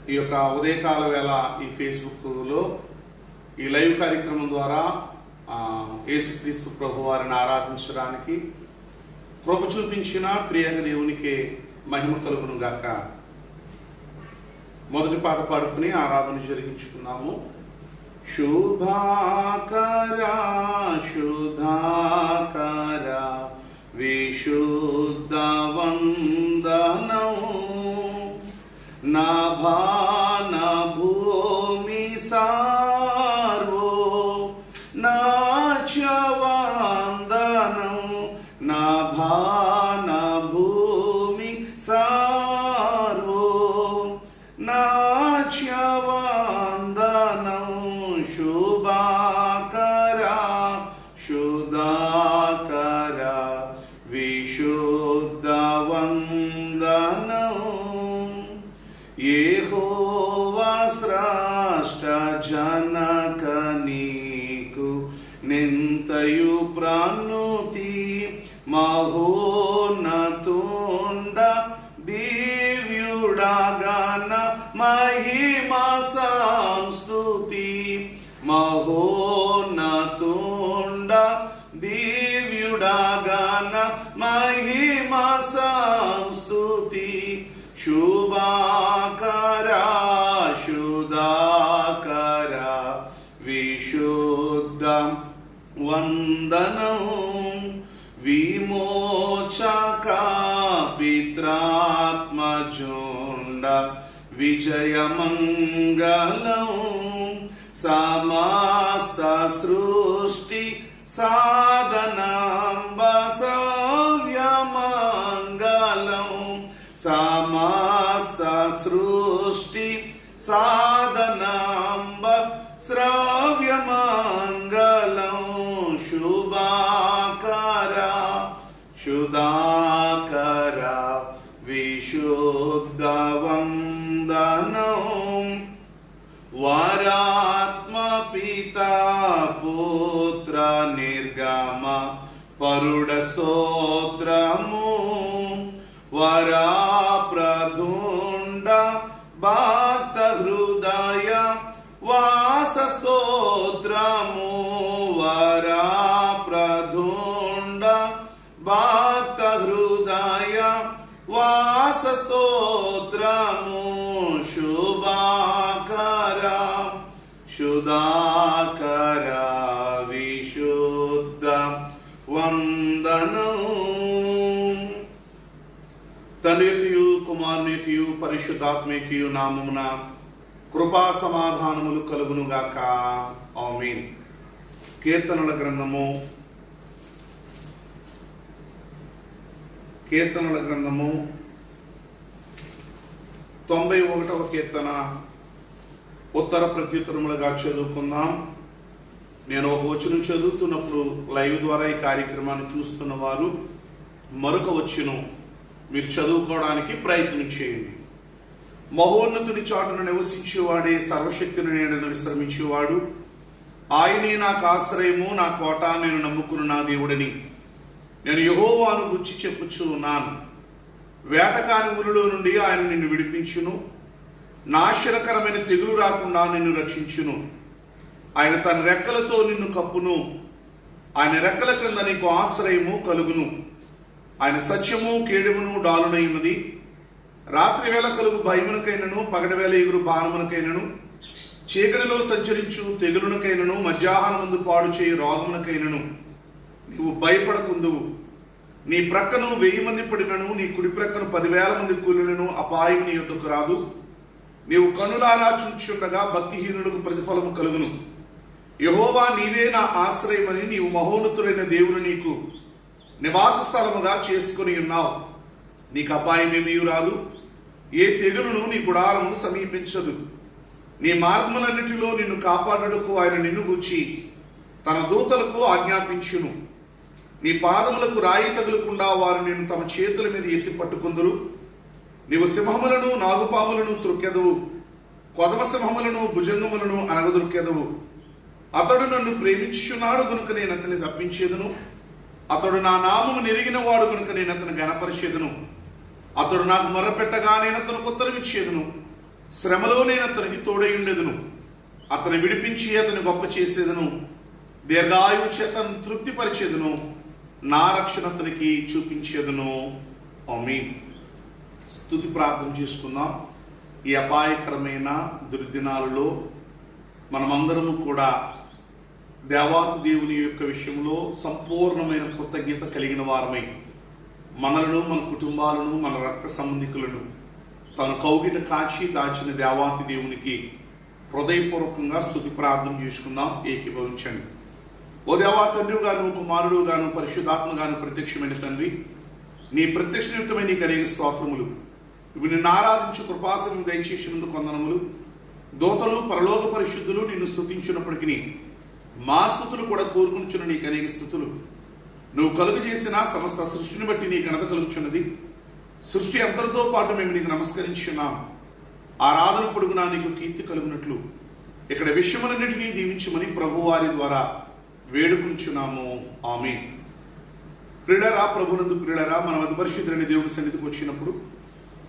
ఈ యొక్క ఉదయకాల వేళ ఈ ఫేస్బుక్లో ఈ లైవ్ కార్యక్రమం ద్వారా యేసుక్రీస్తు ప్రభు వారిని ఆరాధించడానికి కృప చూపించిన త్రియేక దేవునికి మహిమ కలుగును గాక. మొదటి పాట పాడుకుని ఆరాధన జరిగించుకున్నాము. శుభాకరా శుధాకరా విశుద్ధ వందనం నాభాన భూమి సార్వో నాచ్యవందనం నాభాన భూమి సార్వో నాచ్యవందనం శుభాకరా శుధాకరా విశుద్ధ వందనం యెహోవా స్రష్ట జనక నీకు నింతయు ప్రాణుతి మహోన్నతుండ దివ్యుడగన మహిమా సంస్తుతి మహోన్నతుండ దివ్యుడగన మహిమా సంస్తుతి శుభాకరా శుధాకరా విశుద్ధ వందనం విమోచక పిత్రాత్మజుండ విజయమంగళం సమస్త సృష్టి సాధనాంబ సవ్యమంగళం సమస్త సృష్టి సాధనాంబ శ్రవ్యమంగళం శుభాకరా శుధాకరా విశుద్ధ వందనం వరాత్మ పిత పుత్ర నిర్గమ పరుడ స్తోత్రము వరాప్రధుండ భక్త హృదయ వాస స్తోత్రము వరాప్రధుండ భక్త హృదయ వాస స్తోత్రము శుభాకరా శుధాకరా విశుద్ధ వందనం. తండ్రికియు కుమారునికియు పరిశుద్ధాత్మకియు నామమున కృపా సమాధానములు కలుగునుగాక. ఆమేన్. కీర్తనల గ్రంథము 91వ కీర్తన ఉత్తర ప్రత్యుత్తరములుగా చదువుకుందాం. నేను ఒక వచనం చదువుతున్నప్పుడు లైవ్ ద్వారా ఈ కార్యక్రమాన్ని చూస్తున్న వారు మరొక వచనం మీరు చదువుకోవడానికి ప్రయత్నం చేయండి. మహోన్నతుని చాటున నివసించేవాడే సర్వశక్తిని నీడన విశ్రమించేవాడు. ఆయనే నాకు ఆశ్రయము, నా కోట, నేను నమ్ముకున్న నా దేవుడని నేను యెహోవాను గురించి చెప్పుచూ ఉన్నాను. వేటకాని ఊరిలో నుండి ఆయన నిన్ను విడిపించును, నాశనకరమైన తెగులు రాకుండా నిన్ను రక్షించును. ఆయన తన రెక్కలతో నిన్ను కప్పును, ఆయన రెక్కల క్రింద నీకు ఆశ్రయము కలుగును. ఆయన సత్యము కేడుమును డాలునై ఉన్నది. రాత్రి వేళ కలుగు భయమునకైనను, పగటి వేళ ఎగురు బాణమునకైనను, చీకటిలో సంచరించు తెగులునకైనను, మధ్యాహ్నమందు పాడు చేయు రోగమునకైనను నీవు భయపడకుందువు. నీ ప్రక్కను 1000 మంది పడినను, నీ కుడి ప్రక్కను 10,000 మంది కూలినను అపాయం నీ యొద్దకు రాదు. నీవు కనులారా చూచుండగా భక్తిహీనులకు ప్రతిఫలము కలుగును. యెహోవా నీవే నా ఆశ్రయమని నీవు మహోన్నతుడైన దేవుని నీకు నివాస స్థలముగా చేసుకుని ఉన్నావు. నీకు అపాయమేమీ రాదు, ఏ తెగులును నీ గుడారము సమీపించదు. నీ మార్గములన్నిటిలో నిన్ను కాపాడుటకు ఆయన నిన్ను గూర్చి తన దూతలకు ఆజ్ఞాపించును. నీ పాదములకు రాయి తగులకుండా వారు నిన్ను తమ చేతుల మీద ఎత్తి పట్టుకుందురు. నీవు సింహములను నాగుపాములను త్రొక్కెదవు, కొదమ సింహములను భుజంగములను అనగదొక్కెదవు. అతడు నన్ను ప్రేమించుచున్నాడు గనుక నేను అతన్ని తప్పించేదను. అతడు నా నామము నెరిగిన వాడు గనుక నేను అతను గణపరిచేదను. అతడు నాకు మొర్రపెట్టగా నేను అతనికి ఉత్తరం ఇచ్చేదను. శ్రమలో నేను అతనికి తోడై ఉండేదను, అతని విడిపించి అతని గొప్ప చేసేదను, దీర్ఘాయువు చేత తృప్తిపరిచేదను, నా రక్షణ అతనికి చూపించేదను. ఆమేన్. స్తుతి ప్రార్థన చేసుకుందాం. ఈ అపాయకరమైన దుర్దినాలలో మనమందరము కూడా దేవాతి దేవుని యొక్క విషయంలో సంపూర్ణమైన కృతజ్ఞత కలిగిన వారమై మనలను, మన కుటుంబాలను, మన రక్త సంబంధికులను తన కౌగిట కాచి దాచిన దేవాతి దేవునికి హృదయపూర్వకంగా స్తుతి ప్రార్థన చేసుకుందాం. ఏకీభవించండి. ఓ దేవా, తండ్రి గాను, కుమారుడు గాను, పరిశుద్ధాత్మ గాను ప్రత్యక్షమైన తండ్రి, నీ ప్రత్యక్ష నిమిత్తమై నీకు అనేక స్తోత్రములు. ఇవి నిన్ను ఆరాధించు కృపాసనం దయచేసినందుకు వందనములు. దోతలు, పరలోక పరిశుద్ధులు నిన్ను స్తుతించినప్పటికీ మా స్థుతులు కూడా కోరుకుంటున్న నీకు అనేక స్థుతులు. నువ్వు కలుగు చేసిన సమస్త సృష్టిని బట్టి నీ ఘనత కలుగుచున్నది. సృష్టి అంతటితో పాటు మేము నీకు నమస్కరించున్నాం. ఆరాధన పొడుగునా నీకు కీర్తి కలుగునట్లు ఇక్కడ విషయములన్నిటినీ దీవించమని ప్రభు వారి ద్వారా వేడుకుంటున్నాము. ఆమేన్. ప్రియులారా, ప్రభునందు ప్రియులారా, మనం అతి పరిశుద్ధుడైన దేవుని సన్నిధికి వచ్చినప్పుడు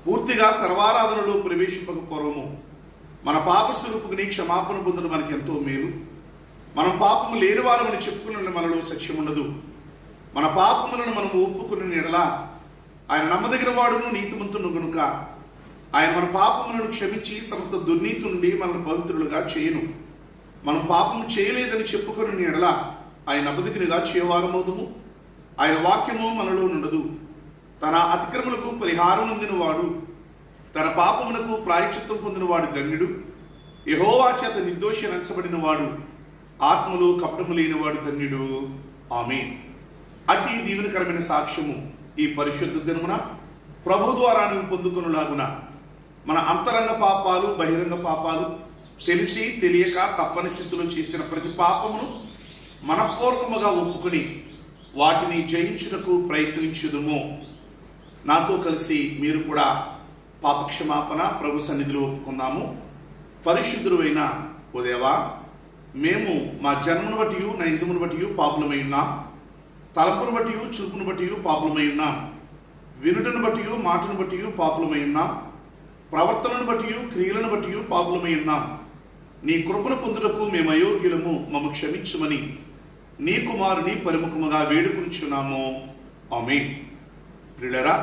పూర్తిగా సర్వారాధనలో ప్రవేశింపక పూర్వము మన పాప స్వరూపుని క్షమాపణ పొందడం మనకి ఎంతో మేలు. మనం పాపము లేని వారమని చెప్పుకున్న మనలో సత్యం ఉండదు. మన పాపములను మనం ఒప్పుకున్న ఎడల ఆయన నమ్మదగిన వాడును నీతిమంతును గనుక ఆయన మన పాపములను క్షమించి సమస్త దుర్నీతి నుండి మనల్ని పవిత్రులుగా చేయను. మనం పాపము చేయలేదని చెప్పుకున్న ఎడల ఆయన నమ్మదగినగా చేయవారమవుదుము. ఆయన వాక్యము మనలో నుండదు. తన అతిక్రమలకు పరిహారం పొందినవాడు, తన పాపమునకు ప్రాయశ్చిత్తం పొందినవాడు ధన్యుడు. యెహోవా చేత నిర్దోషి ఎంచబడిన వాడు, ఆత్మలో కపటము లేనివాడు ధన్యుడు. ఆమేన్. అట్టి దీవెనకరమైన సాక్ష్యము ఈ పరిశుద్ధ దినమున ప్రభు ద్వారా నువ్వు పొందుకొనులాగున మన అంతరంగ పాపాలు, బహిరంగ పాపాలు, తెలిసి తెలియక తప్పని స్థితిలో చేసిన ప్రతి పాపమును మనపూర్వకముగా ఒప్పుకొని వాటిని జయించుటకు ప్రయత్నించుదుము. నాతో కలిసి మీరు కూడా పాపక్షమాపణ ప్రభు సన్నిధిలో ఒప్పుకుందాము. పరిశుద్ధుడైన ఓ దేవా, మేము మా జన్మను బట్టి, నైజమును బట్టి పాపులమై ఉన్నాం. తలంపును బట్టి, చూపును బట్టి పాపులమై ఉన్నాం. వినుటను బట్టి, మాటను బట్టి పాపులమై ఉన్నాం. ప్రవర్తనను బట్టి, క్రియలను బట్టి పాపులమై ఉన్నాం. నీ కృపను పొందుటకు మేము అయోగ్యులము, మమ్మ క్షమించుమని నీ కుమారుని పరిముఖముగా వేడుకుంటున్నాము. ఆమేన్. ప్రియులారా,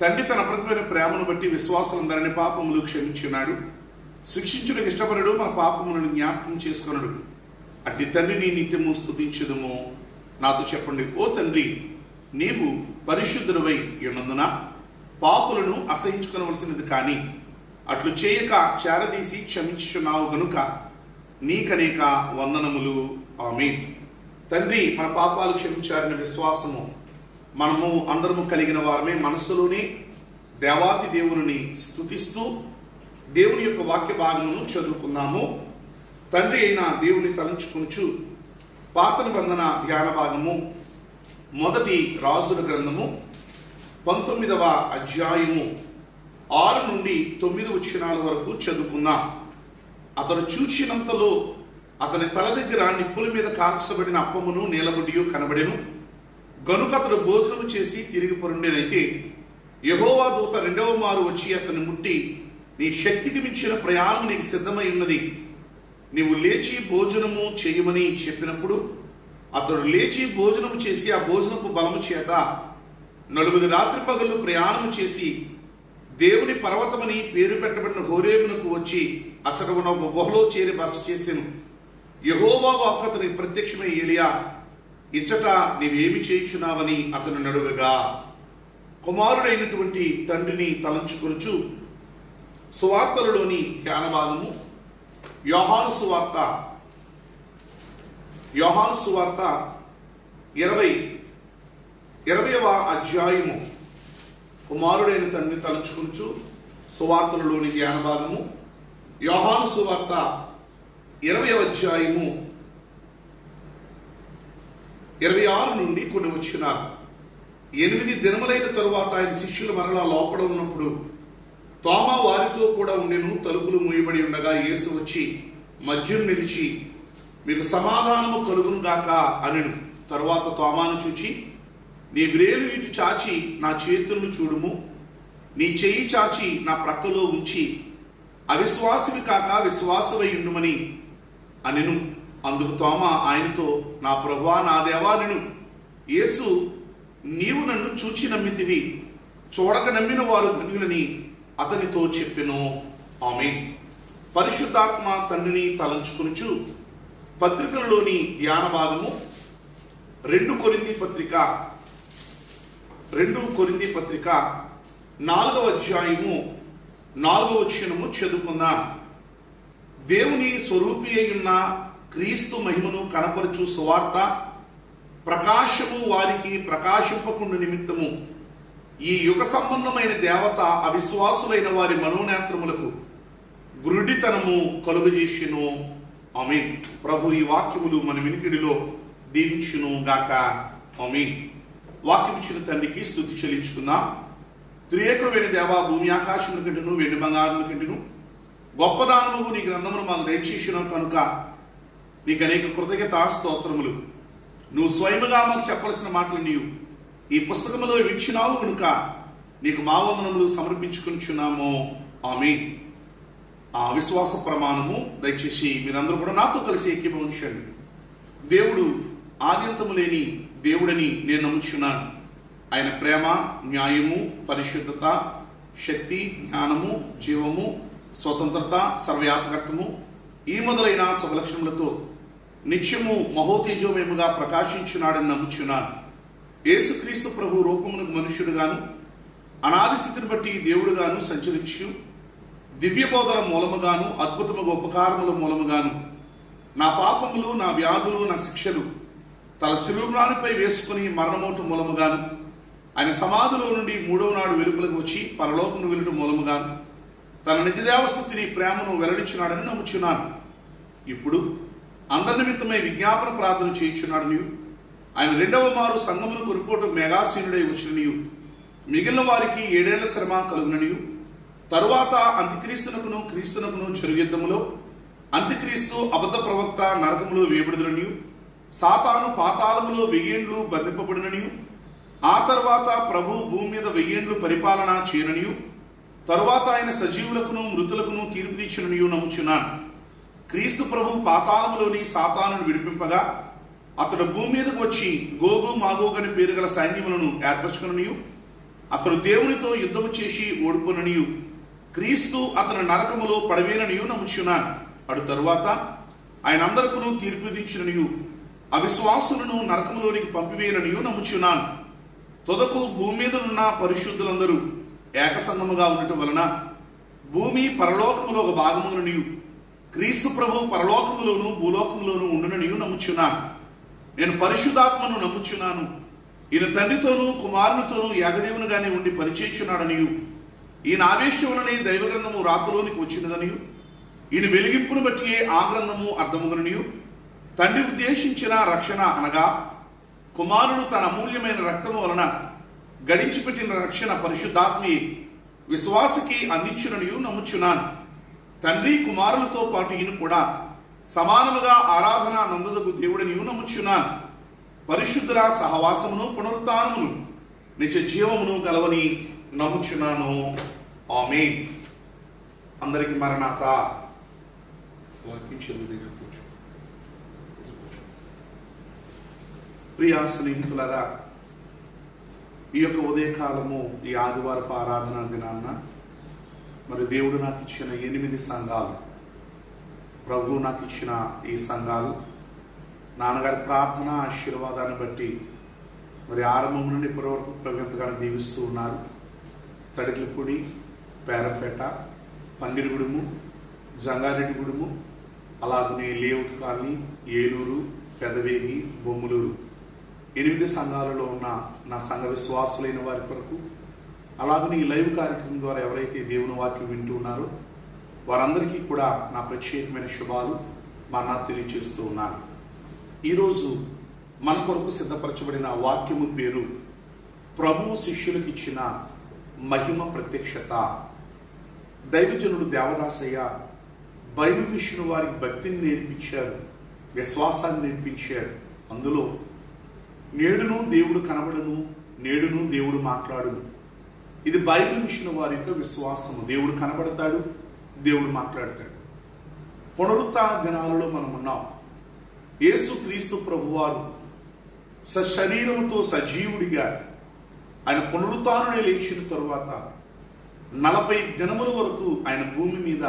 తండ్రి తన ప్రతిమైన ప్రేమను బట్టి విశ్వాసులందరినీ పాపములు క్షమించున్నాడు. శిక్షించుటకు ఇష్టపడడు, మన పాపములను జ్ఞాపకం చేసుకొనడు. అట్టి తండ్రిని నిత్యము స్తుతించుదుము. నాతో చెప్పండి. ఓ తండ్రి, నీవు పరిశుద్ధుడవై ఉన్నందున పాపులను అసహించుకొనవలసినది కానీ అట్లు చేయక చేరదీసి క్షమించుచున్నావు గనుక నీకనేక వందనములు. ఆమేన్. తండ్రి మన పాపాలు క్షమించారనే విశ్వాసము మనము అందరము కలిగిన వారమే. మనస్సులోనే దేవాతి దేవుని స్తుతిస్తూ దేవుని యొక్క వాక్య భాగమును చదువుకున్నాము. తండ్రి అయిన దేవుని తలంచుకొనుచు పాత నిబంధన ధ్యాన భాగము మొదటి రాజుల గ్రంథము 19వ అధ్యాయము 6 నుండి 9 వచనాల వరకు చదువుకున్నాం. అతడు చూచినంతలో అతని తల దగ్గర నిప్పుల మీద కాల్చబడిన అప్పమును నీలబుడ్డియు కనబడెను. గనుక అతడు భోజనము చేసి తిరిగి పొరుండేనైతే యెహోవా దూత రెండవ మారు వచ్చి అతన్ని ముట్టి, నీ శక్తికి మించిన ప్రయాణం నీకు సిద్ధమై ఉన్నది, నీవు లేచి భోజనము చేయమని చెప్పినప్పుడు అతడు లేచి భోజనము చేసి ఆ భోజనపు బలము చేత 40 రాత్రి పగళ్ళు ప్రయాణము చేసి దేవుని పర్వతమని పేరు పెట్టబడిన హోరేబునకు వచ్చి అచ్చట ఉన్న ఒక గుహలో చేరి బస చేసెను. యెహోవా వాక్కు అతనికి ప్రత్యక్షమై, ఏలియా, ఇచ్చట నీవేమి చేయుచున్నావని అతను నడుగగా, కుమారుడైనటువంటి తండ్రిని తలంచుకొనుచు సువార్తలలోని ధ్యాన భాగము యోహాను సువార్త 20వ అధ్యాయము కుమారుడైన తండ్రిని తలంచుకొనుచు సువార్తలలోని ధ్యాన భాగము యోహాను సువార్త 20వ అధ్యాయము 26 నుండి కొన్ని వచనాలు. 8 దినములైన తరువాత ఆయన శిష్యులు మరలా లోపల ఉన్నప్పుడు తోమా వారితో కూడా ఉండెను. తలుపులు మూయబడి ఉండగా యేసు వచ్చి మధ్యను నిలిచి, మీకు సమాధానము కలుగును గాక అనెను. తరువాత తోమాను చూచి, నీ వ్రేలు ఇటు చాచి నా చేతులను చూడుము, నీ చెయ్యి చాచి నా ప్రక్కలో ఉంచి అవిశ్వాసివి కాక విశ్వాసవై ఉండుమని అనెను. అందుకు తోమ ఆయనతో, నా ప్రభువా నా దేవా అనెను. యేసు, నీవు నన్ను చూచి నమ్మితివి, చూడక నమ్మిన వారు ధన్యులని అతనితో చెప్పెను. ఆమేన్. పరిశుద్ధాత్మ తండ్రిని తలంచుకొనుచు పత్రికలలోని ధ్యాన భాగము 2 కొరింథీ పత్రిక 4వ అధ్యాయము 4వ వచనము చదువుకుందాం. దేవుని స్వరూపి అయ్యున్న క్రీస్తు మహిమను కనపరచు సువార్త ప్రకాశము వారికి ప్రకాశింపకుండు నిమిత్తము ఈ యుగ సంబంధమైన దేవత అవిశ్వాసులైన వారి మనోనేత్రములకు గురుడితనము కలుగజేసెను. ఆమేన్. ప్రభు ఈ వాక్యములు మన వినికిడిలో దీవించును గాక. ఆమేన్. వాక్యం ఇచ్చిన తండ్రికి స్తుతి చెల్లించుకుందాం. త్రియేకుడైన దేవా, భూమి ఆకాశముల కంటేను వెండి బంగారముల కంటేను గొప్పదానము నీ గ్రంథమును మాకు దయచేసినావు కనుక నీకు అనేక కృతజ్ఞతా స్తోత్రములు. నువ్వు స్వయముగా మాకు చెప్పవలసిన మాటలు నీవు ఈ పుస్తకములో విచ్చినావు కనుక నీకు మా వందనములు సమర్పించుకుంటున్నాము. ఆమేన్. ఆ విశ్వాస ప్రమాణము దయచేసి మీరందరూ కూడా నాతో కలిసి ఏకీభవించండి. దేవుడు ఆద్యంతము లేని దేవుడని నేను నమ్ముచున్నాను. ఆయన ప్రేమ, న్యాయము, పరిశుద్ధత, శక్తి, జ్ఞానము, జీవము, స్వతంత్రత, సర్వవ్యాపకత్వము ఈ మొదలైన శుభలక్షణములతో నిత్యము మహోతేజోమయముగా ప్రకాశించున్నాడని నమ్ముచున్నాను. యేసుక్రీస్తు ప్రభు రూపమునకు మనుష్యుడుగాను అనాది స్థితిని బట్టి దేవుడుగాను సంచరించు దివ్య బోధన మూలముగాను అద్భుతముగా ఉపకారముల మూలముగాను నా పాపములు, నా వ్యాధులు, నా శిక్షలు తల శిలువరానిపై వేసుకుని మరణమోటు మూలముగాను ఆయన సమాధిలో నుండి 3వ నాడు వెలుపలకు వచ్చి పరలోకమును వెళ్ళటం మూలముగాను తన నిజదేవస్థితిని ప్రేమను వెల్లడించున్నాడని నమ్ముచున్నాను. ఇప్పుడు అందరి నిమిత్తమై విజ్ఞాపన ప్రార్థన చేయించున్నాడని ఆయన 2వ మారు సంగమును కొనుక్కోవటం మేఘాసీనుడై వచ్చిననియు మిగిలిన వారికి 7 ఏళ్ల శ్రమ కలుగుననియు తరువాత అంత్యక్రీస్తునకును క్రీస్తునకును జరుగు యుద్ధములో అంత్యక్రీస్తు అబద్ధ ప్రవక్త నరకములో వేయబడుదుననియు సాతాను పాతాళములో 1000 ఏండ్లు బంధింపబడిననియు ఆ తర్వాత ప్రభు భూమి మీద 1000 ఏండ్లు పరిపాలన చేయననియు తరువాత ఆయన సజీవులకును మృతులకును తీర్పు తీర్చుననియు నమ్ముచున్నాను. క్రీస్తు ప్రభు పాతాళములోని సాతానును విడిపింపగా అతడు భూమి మీదకు వచ్చి గోగు మాగోగు అని పేరు గల సైన్యములను ఏర్పరచుకుననియు అతడు దేవునితో యుద్ధము చేసి ఓడిపోననియు క్రీస్తు అతని నరకములో పడవేననియు నమ్ముచున్నాను. అటు తరువాత ఆయన అందరికను తీర్పు విధించిననియు అవిశ్వాసులను నరకములోనికి పంపివేయననియు నమ్ముచున్నాను. తొదకు భూమి మీద ఉన్న పరిశుద్ధులందరూ ఏకసంగముగా ఉండటం వలన భూమి పరలోకములో ఒక భాగములనియు క్రీస్తు ప్రభు పరలోకములోను భూలోకములోను ఉండుననియు నమ్ముచున్నాను. నేను పరిశుద్ధాత్మను నమ్ముచున్నాను. ఈయన తండ్రితోనూ కుమారునితోనూ ఏకదేవునిగానే ఉండి పనిచేయుచున్నాడనియు ఈయన ఆవేశముననే దైవ గ్రంథము రాతలోనికి వచ్చినదనియు ఈయన వెలిగింపును బట్టి ఆ గ్రంథము అర్థముగననియు తండ్రి ఉద్దేశించిన రక్షణ అనగా కుమారుడు తన అమూల్యమైన రక్తము వలన గడించిపెట్టిన రక్షణ పరిశుద్ధాత్మే విశ్వాసకి అందించుననియు నమ్ముచున్నాను. తండ్రి కుమారులతో పాటు ఈయన కూడా సమానముగా ఆరాధన నందదగు దేవుడనియు నమ్ముచున్నాను. పరిశుద్ధుల సహవాసమును పునరుత్థానమును నిత్య జీవమును గలవని నమ్ముచున్నాను. ఆమేన్. అందరికి మరణాత. ప్రియా స్నేహితులారా, ఈ యొక్క ఉదయకాలము ఈ ఆదివారపు ఆరాధన దినాన్న మరి దేవుడు నాకు ఇచ్చిన 8 సంఘాలు, ప్రభువు నాకు ఇచ్చిన ఈ సంఘాలు నాన్నగారి ప్రార్థన ఆశీర్వాదాన్ని బట్టి మరి ఆరంభం నుండి ఇప్పటివరకు ప్రగతిగానే దీవిస్తూ ఉన్నారు. తడికిలిపూడి, పేరపేట, పందిరిగూడెము, జంగారెడ్డిగూడెము, అలాగనే లేఅవుట్ కాలనీ, ఏలూరు, పెదవేగి, బొమ్మలూరు 8 సంఘాలలో ఉన్న నా సంఘ విశ్వాసులైన వారి కొరకు, అలాగనే ఈ లైవ్ కార్యక్రమం ద్వారా ఎవరైతే దేవుని వాక్యం వింటూ ఉన్నారో వారందరికీ కూడా నా ప్రత్యేకమైన శుభాలు మా తెలియజేస్తూ ఉన్నాను. ఈరోజు మన కొరకు సిద్ధపరచబడిన వాక్యము పేరు ప్రభు శిష్యులకు ఇచ్చిన మహిమ ప్రత్యక్షత. దైవజనుడు దేవదాసయ్య బైబిల్ మిషన్ వారికి భక్తిని నేర్పించారు, విశ్వాసాన్ని నేర్పించారు. అందులో నేడును దేవుడు కనబడును, నేడును దేవుడు మాట్లాడును. ఇది బైబిల్ మిషన్ వారి యొక్క విశ్వాసము. దేవుడు కనబడతాడు, దేవుడు మాట్లాడతాడు. పునరుత్థాన దినాలలో మనం ఉన్నాం. యేసు క్రీస్తు ప్రభువారు సశరీరంతో సజీవుడిగా ఆయన పునరుత్థానుడే లేచిన తరువాత 40 దినముల వరకు ఆయన భూమి మీద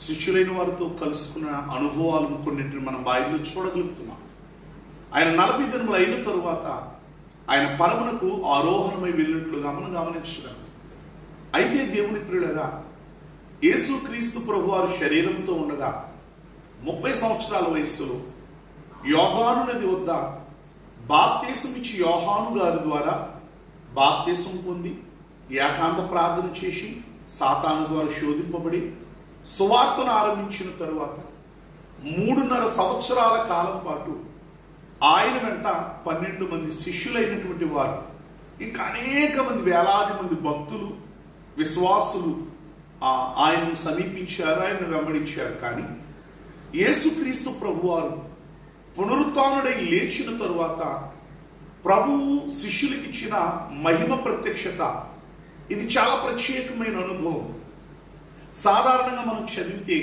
శిష్యులైన వారితో కలుసుకున్న అనుభవాలను కొన్నింటిని మనం బైబిల్లో చూడగలుగుతున్నాం. ఆయన 40 దినములు అయిన తరువాత ఆయన పరమునకు ఆరోహణమై వెళ్ళినట్లుగా మనం గమనించగలం. అయితే దేవుని ప్రియులరా, యేసు క్రీస్తు ప్రభువారు శరీరంతో ఉండగా 30 సంవత్సరాల వయస్సులో యోర్దాను నది వద్ద బాప్తీసం ఇచ్చి యోహాను గారి ద్వారా బాప్తీసం పొంది ఏకాంత ప్రార్థన చేసి సాతాను ద్వారా శోధింపబడి సువార్తను ఆరంభించిన తరువాత 3.5 సంవత్సరాల కాలం పాటు ఆయన వెంట 12 మంది శిష్యులైనటువంటి వారు, ఇంకా అనేక మంది, వేలాది మంది భక్తులు, విశ్వాసులు ఆయనను సమీపించారు, ఆయనను వెంబడించారు. కానీ యేసుక్రీస్తు ప్రభువారు పునరుత్థానుడై లేచిన తరువాత ప్రభువు శిష్యులకు ఇచ్చిన మహిమ ప్రత్యక్షత, ఇది చాలా ప్రత్యేకమైన అనుభవం. సాధారణంగా మనం చదివితే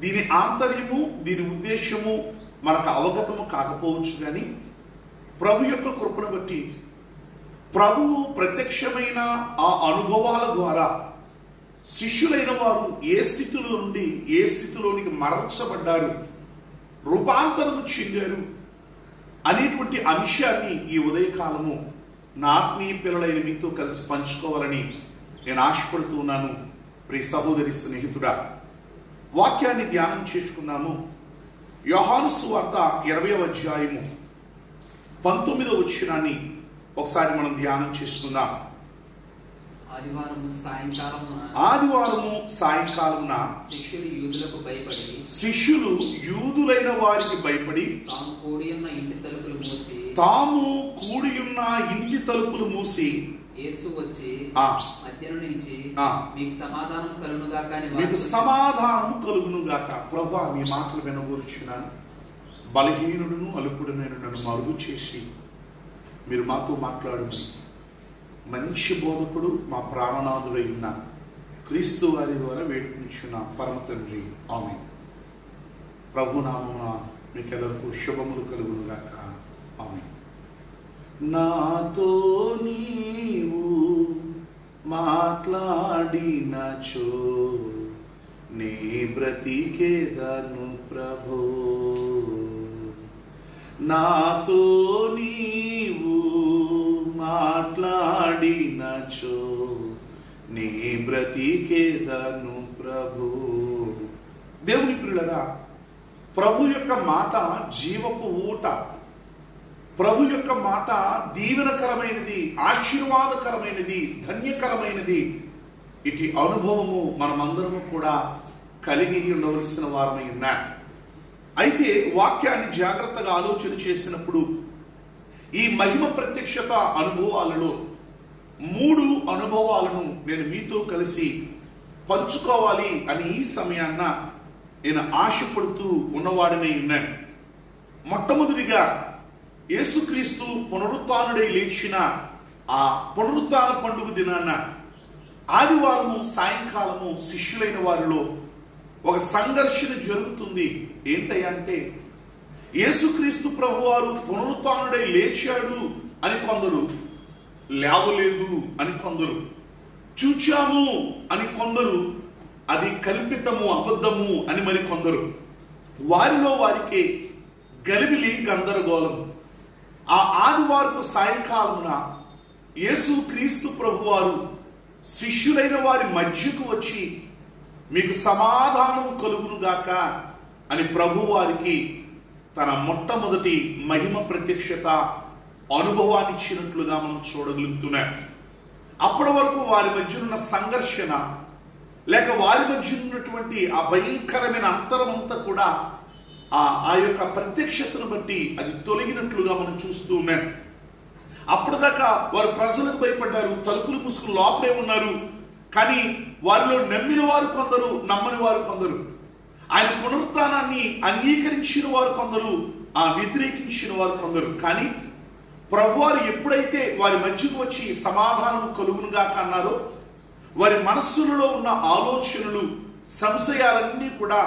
దీని ఆంతర్యము, దీని ఉద్దేశము మనకు అవగతము కాకపోవచ్చు. కానీ ప్రభు యొక్క కృపను బట్టి ప్రభువు ప్రత్యక్షమైన ఆ అనుభవాల ద్వారా శిష్యులైన వారు ఏ స్థితిలో నుండి ఏ స్థితిలోనికి మరల్చబడ్డారు, రూపాంతరం చెందారు అనేటువంటి అంశాన్ని ఈ ఉదయకాలము నా ఆత్మీయ పిల్లలైన మీతో కలిసి పంచుకోవాలని నేను ఆశపడుతూ ఉన్నాను. ప్రియ సహోదరి, స్నేహితుడా, వాక్యాన్ని ధ్యానం చేసుకున్నాము. యోహాను సువార్త 20వ అధ్యాయము 19వ వచనాన్ని ఒకసారి మనం ధ్యానం చేసుకుందాం. ఆదివారము సాయంకాలమున శిష్యులు యూదులైన వారికి భయపడి తాము కూడి ఉన్న ఇంటి తలుపులు మూసి యేసు వచ్చి మధ్యలో నిలిచి మీకు సమాధానం కలుగునుగాక. ప్రభువా, మీ మాటలు వినగూర్చున్నాను. బలహీనుడును అలుపుడునైన నన్ను మరుగు చేసి మీరు మాతో మాట్లాడు. మంచి బోధకుడు, మా ప్రాణనాథుడై ఉన్న క్రీస్తు వారి ద్వారా వేడుకుంటున్న పరమ తండ్రి, ఆమేన్. ప్రభునామమున మీకెల్లరికూ శుభములు కలుగునుగాక. ఆమేన్. నాతో నీవు మాట్లాడినచో నీ బ్రతికేదను ప్రభో. నాతో నీవు మాట్లాడినచో నీ బ్రతికేదను ప్రభు. దేవుని ప్రియులరా, ప్రభు యొక్క మాట జీవపు ఊట. ప్రభు యొక్క మాట దీవెనకరమైనది, ఆశీర్వాదకరమైనది, ధన్యకరమైనది. ఇటు అనుభవము మనమందరము కూడా కలిగి ఉండవలసిన వారమై ఉన్నాం. అయితే వాక్యాన్ని జాగ్రత్తగా ఆలోచన చేసినప్పుడు ఈ మహిమ ప్రత్యక్షత అనుభవాలలో 3 అనుభవాలను నేను మీతో కలిసి పంచుకోవాలి అని ఈ సమయాన్న నేను ఆశపడుతూ ఉన్నవాడినై ఉన్నాను. మొట్టమొదటిగా యేసుక్రీస్తు పునరుత్థానుడై లేచిన ఆ పునరుత్థాన పండుగ దినాన ఆదివారము సాయంకాలము శిష్యులైన వారిలో ఒక సంఘర్షణ జరుగుతుంది. ఏంటంటే యేసుక్రీస్తు ప్రభువారు పునరుత్థానుడై లేచాడు అని కొందరు, లేవలేదు అని కొందరు, చూచాము అని కొందరు, అది కల్పితము, అబద్ధము అని మరి కొందరు. వారిలో వారికే గలిబిలి, గందరగోళం. ఆ ఆదివారపు సాయంకాలమున యేసుక్రీస్తు ప్రభువారు శిష్యులైన వారి మధ్యకు వచ్చి మీకు సమాధానం కలుగునుగాక అని ప్రభు వారికి తన మొట్టమొదటి మహిమ ప్రత్యక్షత అనుభవాన్ని ఇచ్చినట్లుగా మనం చూడగలుగుతున్నాం. అప్పటి వరకు వారి మధ్య ఉన్న సంఘర్షణ లేక వారి మధ్య ఉన్నటువంటి ఆ భయంకరమైన అంతరమంతా కూడా ఆ యొక్క ప్రత్యక్షతను బట్టి అది తొలగినట్లుగా మనం చూస్తూ ఉన్నాం. అప్పటిదాకా వారు ప్రజలకు భయపడ్డారు, తలుపులు మూసుకుని లోపలే ఉన్నారు. కానీ వారిలో నమ్మిన వారు కొందరు, నమ్మని వారు కొందరు, ఆయన పునరుత్థానాన్ని అంగీకరించిన వారు కొందరు, వ్యతిరేకించిన వారు కొందరు. కానీ ప్రభువారు ఎప్పుడైతే వారి మధ్యకు వచ్చి సమాధానం కలుగునుగాక అన్నారో, వారి మనస్సులలో ఉన్న ఆలోచనలు సంశయాలన్నీ కూడా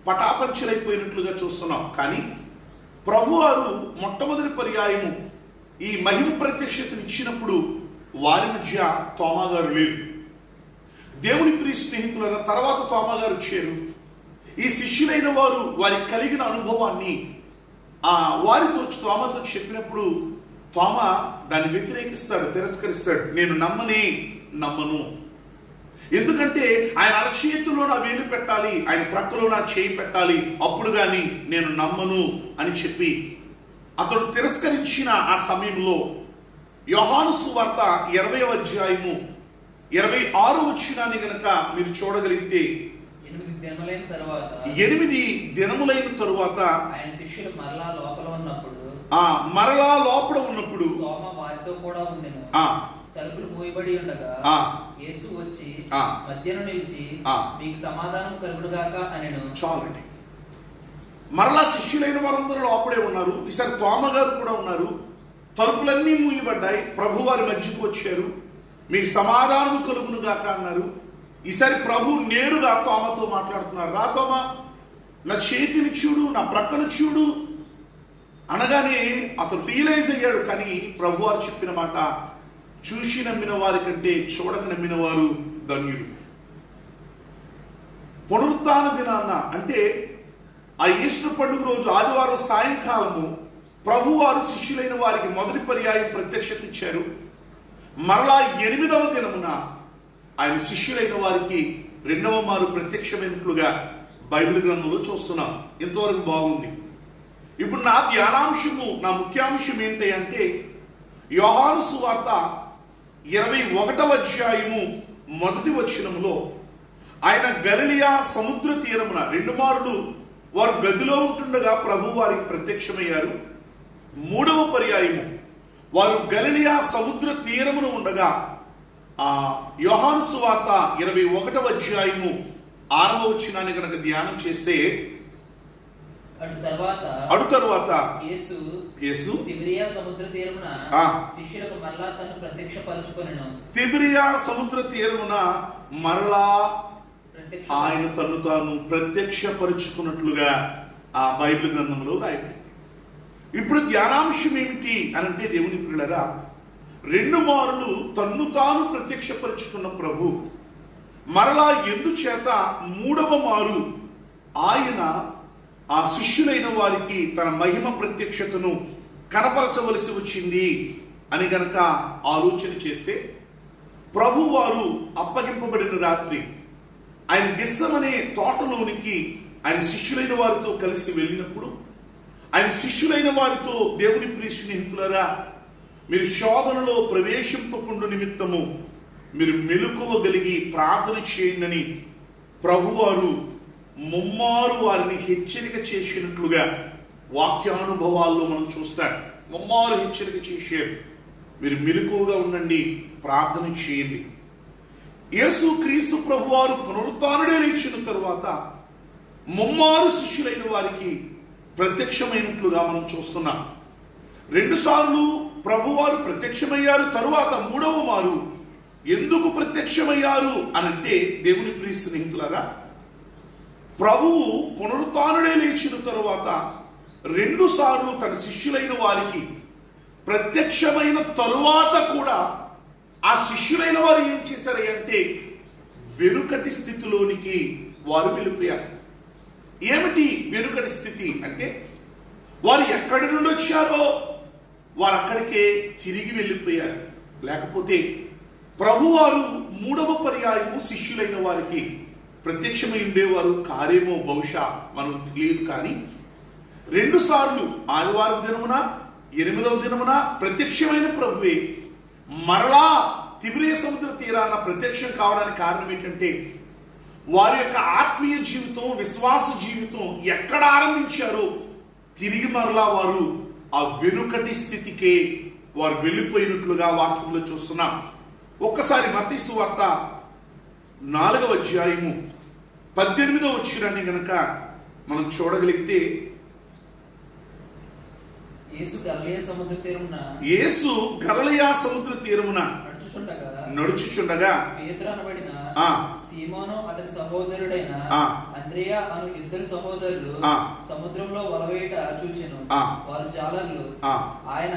పటాపంచలైపోయినట్లుగా చూస్తున్నాం. కానీ ప్రభువారు మొట్టమొదటి పర్యాయము ఈ మహిమ ప్రత్యక్షతను ఇచ్చినప్పుడు వారి మధ్య తోమా గారు లేరు. దేవుని ప్రియ స్నేహితుల తర్వాత తోమా గారు వచ్చారు. ఈ శిష్యులైన వారు వారికి కలిగిన అనుభవాన్ని వారితో తోమాతో చెప్పినప్పుడు తోమా దాన్ని వ్యతిరేకిస్తాడు, తిరస్కరిస్తాడు. నేను నమ్మను. ఎందుకంటే ఆయన అరచేతిలో నా వేలు పెట్టాలి, ఆయన ప్రక్కలో నా చేయి పెట్టాలి, అప్పుడు కానీ నేను నమ్మను అని చెప్పి అతడు తిరస్కరించిన ఆ సమయంలో యోహాను సువార్త 20వ అధ్యాయము 26వ వచనాన్ని గనక మీరు చూడగలిగితే 8 దినములైన తరువాత ఆయన శిష్యులు మరలా లోపల ఉన్నప్పుడు తోమా వారితో కూడా ఉండెను. తలుపులు మూయబడి ఉండగా యేసు వచ్చి మధ్యను నిలిచి మీకు సమాధానం కలుగునుగాక అనెను. చాలండి. మరలా శిష్యులైన వారందరూ లోపడే ఉన్నారు. ఈసారి తోమా గారు కూడా ఉన్నారు. తలుపులన్నీ మూయబడ్డాయి. ప్రభు వారి మధ్యకు వచ్చారు. మీకు సమాధానం కలుగునుగాక అన్నారు. ఈసారి ప్రభు నేరుగా తోమాతో మాట్లాడుతున్నారు. రా తోమా, నా చేతిని చూడు, నా ప్రక్కను చూడు అనగానే అతను రియలైజ్ అయ్యాడు. కానీ ప్రభు వారు చెప్పిన మాట, చూసి నమ్మిన వారి కంటే చూడక నమ్మిన వారు ధన్యులు. పునరుత్థాన దినాన్న అంటే ఆ ఈస్టర్ పండుగ రోజు ఆదివారం సాయంకాలము ప్రభువారు శిష్యులైన వారికి మొదటి పర్యాయం ప్రత్యక్షత ఇచ్చారు. మరలా 8వ దినమున ఆయన శిష్యులైన వారికి 2వ మారు ప్రత్యక్షమైనట్లుగా బైబిల్ గ్రంథంలో చూస్తున్నాం. ఇంతవరకు బాగుంది. ఇప్పుడు నా ధ్యానాంశము, నా ముఖ్యాంశం ఏంటి అంటే యోహాను సువార్త 21వ అధ్యాయము 1వ వచనములో ఆయన గలిలయ సముద్ర తీరమున 2 మారులు వారు గదిలో ఉంటుండగా ప్రభు వారికి ప్రత్యక్షమయ్యారు. 3వ పర్యాయము వారు గలిలయ సముద్ర తీరమున ఉండగా యోహాను సువార్త 21వ అధ్యాయము 6వ వచనాన్ని కనుక ధ్యానం చేస్తే అటు తరువాత యేసు తిబిరియా సముద్ర తీరమున శిష్యులకు మరలా తను ప్రత్యక్షపరచుకొనెను. తిబిరియా సముద్ర తీరమున మరలా ఆయన తను తాను ప్రత్యక్షపరుచుకున్నట్లుగా ఆ బైబిల్ గ్రంథంలో రాయబడింది. ఇప్పుడు ధ్యానాంశం ఏమిటి అనంటే దేవుని ప్రియులారా, 2 మారులు తన్ను తాను ప్రత్యక్షపరుచుకున్న ప్రభు మరలా ఎందుచేత 3వ మారు ఆయన ఆ శిష్యులైన వారికి తన మహిమ ప్రత్యక్షతను కనపరచవలసి వచ్చింది అని గనక ఆలోచన చేస్తే, ప్రభు వారు అప్పగింపబడిన రాత్రి ఆయన గెస్సమనే తోటలోనికి ఆయన శిష్యులైన వారితో కలిసి వెళ్ళినప్పుడు ఆయన శిష్యులైన వారితో, దేవుని ప్రియ స్నేహితులారా, మీరు శోధనలో ప్రవేశింపకుండా నిమిత్తము మీరు మెలకువగలిగి ప్రార్థన చేయండి ప్రభువారు ముమ్మారు వారిని హెచ్చరిక చేసినట్లుగా వాక్యానుభవాల్లో మనం చూస్తాం. ముమ్మారు హెచ్చరిక చేశారు. మీరు మెలకువగా ఉండండి, ప్రార్థన చేయండి. యేసు క్రీస్తు ప్రభువారు పునరుత్థానుడే లేచిన తరువాత ముమ్మారు శిష్యులైన వారికి ప్రత్యక్షమైనట్లుగా మనం చూస్తున్నాం. 2 సార్లు ప్రభువారు ప్రత్యక్షమయ్యారు. తరువాత 3వ మారు ఎందుకు ప్రత్యక్షమయ్యారు అనంటే, దేవుని ప్రియ స్నేహితులారా, ప్రభువు పునరుత్థానుడే లేచిన తరువాత 2 సార్లు తన శిష్యులైన వారికి ప్రత్యక్షమైన తరువాత కూడా ఆ శిష్యులైన వారు ఏం చేశారు అంటే వెనుకటి స్థితిలోనికి వారు వెళ్ళిపోయారు. ఏమిటి వెనుకటి స్థితి అంటే, వారు ఎక్కడి నుండి వచ్చారో వారు అక్కడికే తిరిగి వెళ్ళిపోయారు. లేకపోతే ప్రభువారు 3వ పర్యాయము శిష్యులైన వారికి ప్రత్యక్షమై ఉండేవారు కారేమో, బహుశా మనకు తెలియదు. కానీ 2 సార్లు ఆదివారం దినమున 8వ దినమున ప్రత్యక్షమైన ప్రభువే మరలా తిబిరియా సముద్ర తీరాన ప్రత్యక్షం కావడానికి కారణం ఏంటంటే, వారి యొక్క ఆత్మీయ జీవితం, విశ్వాస జీవితం ఎక్కడ ఆరంభించారో తిరిగి మరలా వారు ఆ వెనుకటి స్థితికే వారు వెళ్ళిపోయినట్లుగా వాక్యంలో చూస్తున్నాం. ఒక్కసారి మత్తయి సువార్త 4వ అధ్యాయము 18వ వచనాన్ని గనక మనం చూడగలిగితే, యేసు గలిలయ సముద్ర తీరమున నడుచుచుండగా పేతురు అనబడిన సీమోను అతని సహోదరుడైన అంద్రెయ అను ఇద్దరు సహోదరులు సముద్రంలో వలవేట చూచెను. వారు జాలర్లు. ఆయన,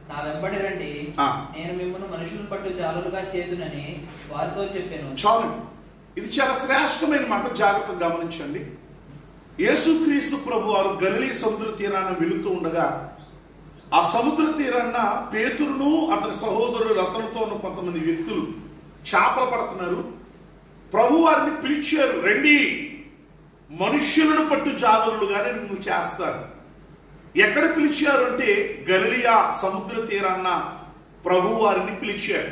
నా వెంబడి రండి, నేను మిమ్మల్ని మనుషులు పట్టు జాలరుగా చేదునని వారితో చెప్పాను. చాలండి, ఇది చాలా శ్రేష్టమైన మాట. జాగ్రత్తగా గమనించండి. యేసుక్రీస్తు ప్రభు వారు గలిలీ సముద్ర తీరాన వెళుతూ ఉండగా ఆ సముద్ర తీరాన పేతురును అతని సహోదరులు అతనితో ఉన్న కొంతమంది వ్యక్తులు చేపలు పడుతున్నారు. ప్రభు వారిని పిలిచారు, రండి, మనుష్యులను పట్టు జాలరులుగానే మిమ్మల్ని చేస్తారు. ఎక్కడ పిలిచారు అంటే గలిలియా సముద్ర తీరాన ప్రభు వారిని పిలిచారు.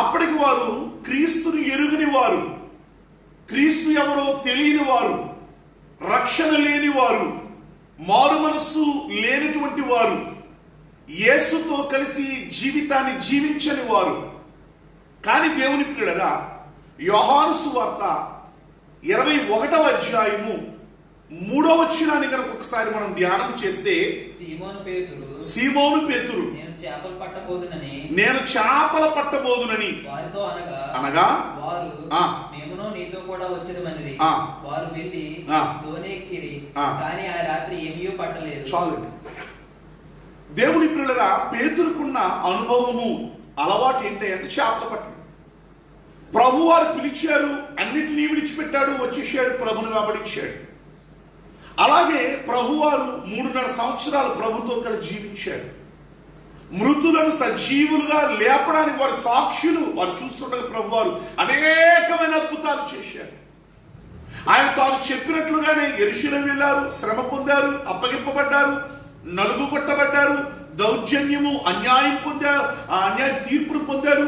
అప్పటికి వారు క్రీస్తుని ఎరుగని వారు, క్రీస్తు ఎవరో తెలియని వారు, రక్షణ లేని వారు, మారు మనస్సు లేనటువంటి వారు, యేసుతో కలిసి జీవితాన్ని జీవించని వారు. కానీ దేవుని పిల్లగా యోహాను సువార్త 21వ అధ్యాయము 3వ వచనాన్ని కనుక ఒకసారి మనం ధ్యానం చేస్తే, సీమోను పేతురు నేను చేపల పట్టబోదునని వారితో అనగా వారు మేమును నీతో కూడా వచ్చేదమని వారు వెళ్ళి దోణెక్కిరి, కానీ ఆ రాత్రి ఏమీ పట్టలేదు. చాలండి. దేవుని పిల్లరా, పేతురుకున్న అనుభవము, అలవాటు ఏంటి అంటే చేపల పట్టడం. ప్రభు వారు పిలిచారు, అన్నిటినీ విడిచిపెట్టాడు, వచ్చేసాడు, ప్రభుని వెంబడించాడు. అలాగే ప్రభువారు 3.5 సంవత్సరాలు ప్రభుతో కలిసి జీవించాడు. మృతులను సజీవులుగా లేపడానికి వారి సాక్షులు. వారు చూస్తుండగా ప్రభువారు అనేకమైన అద్భుతాలు చేశారు. ఆయన తాను చెప్పినట్లుగానే యెరూషలేము వెళ్ళారు, శ్రమ పొందారు, అప్పగింపబడ్డారు, నలుగు కొట్టబడ్డారు, దౌర్జన్యము, అన్యాయం పొందారు, అన్యాయ తీర్పును పొందారు,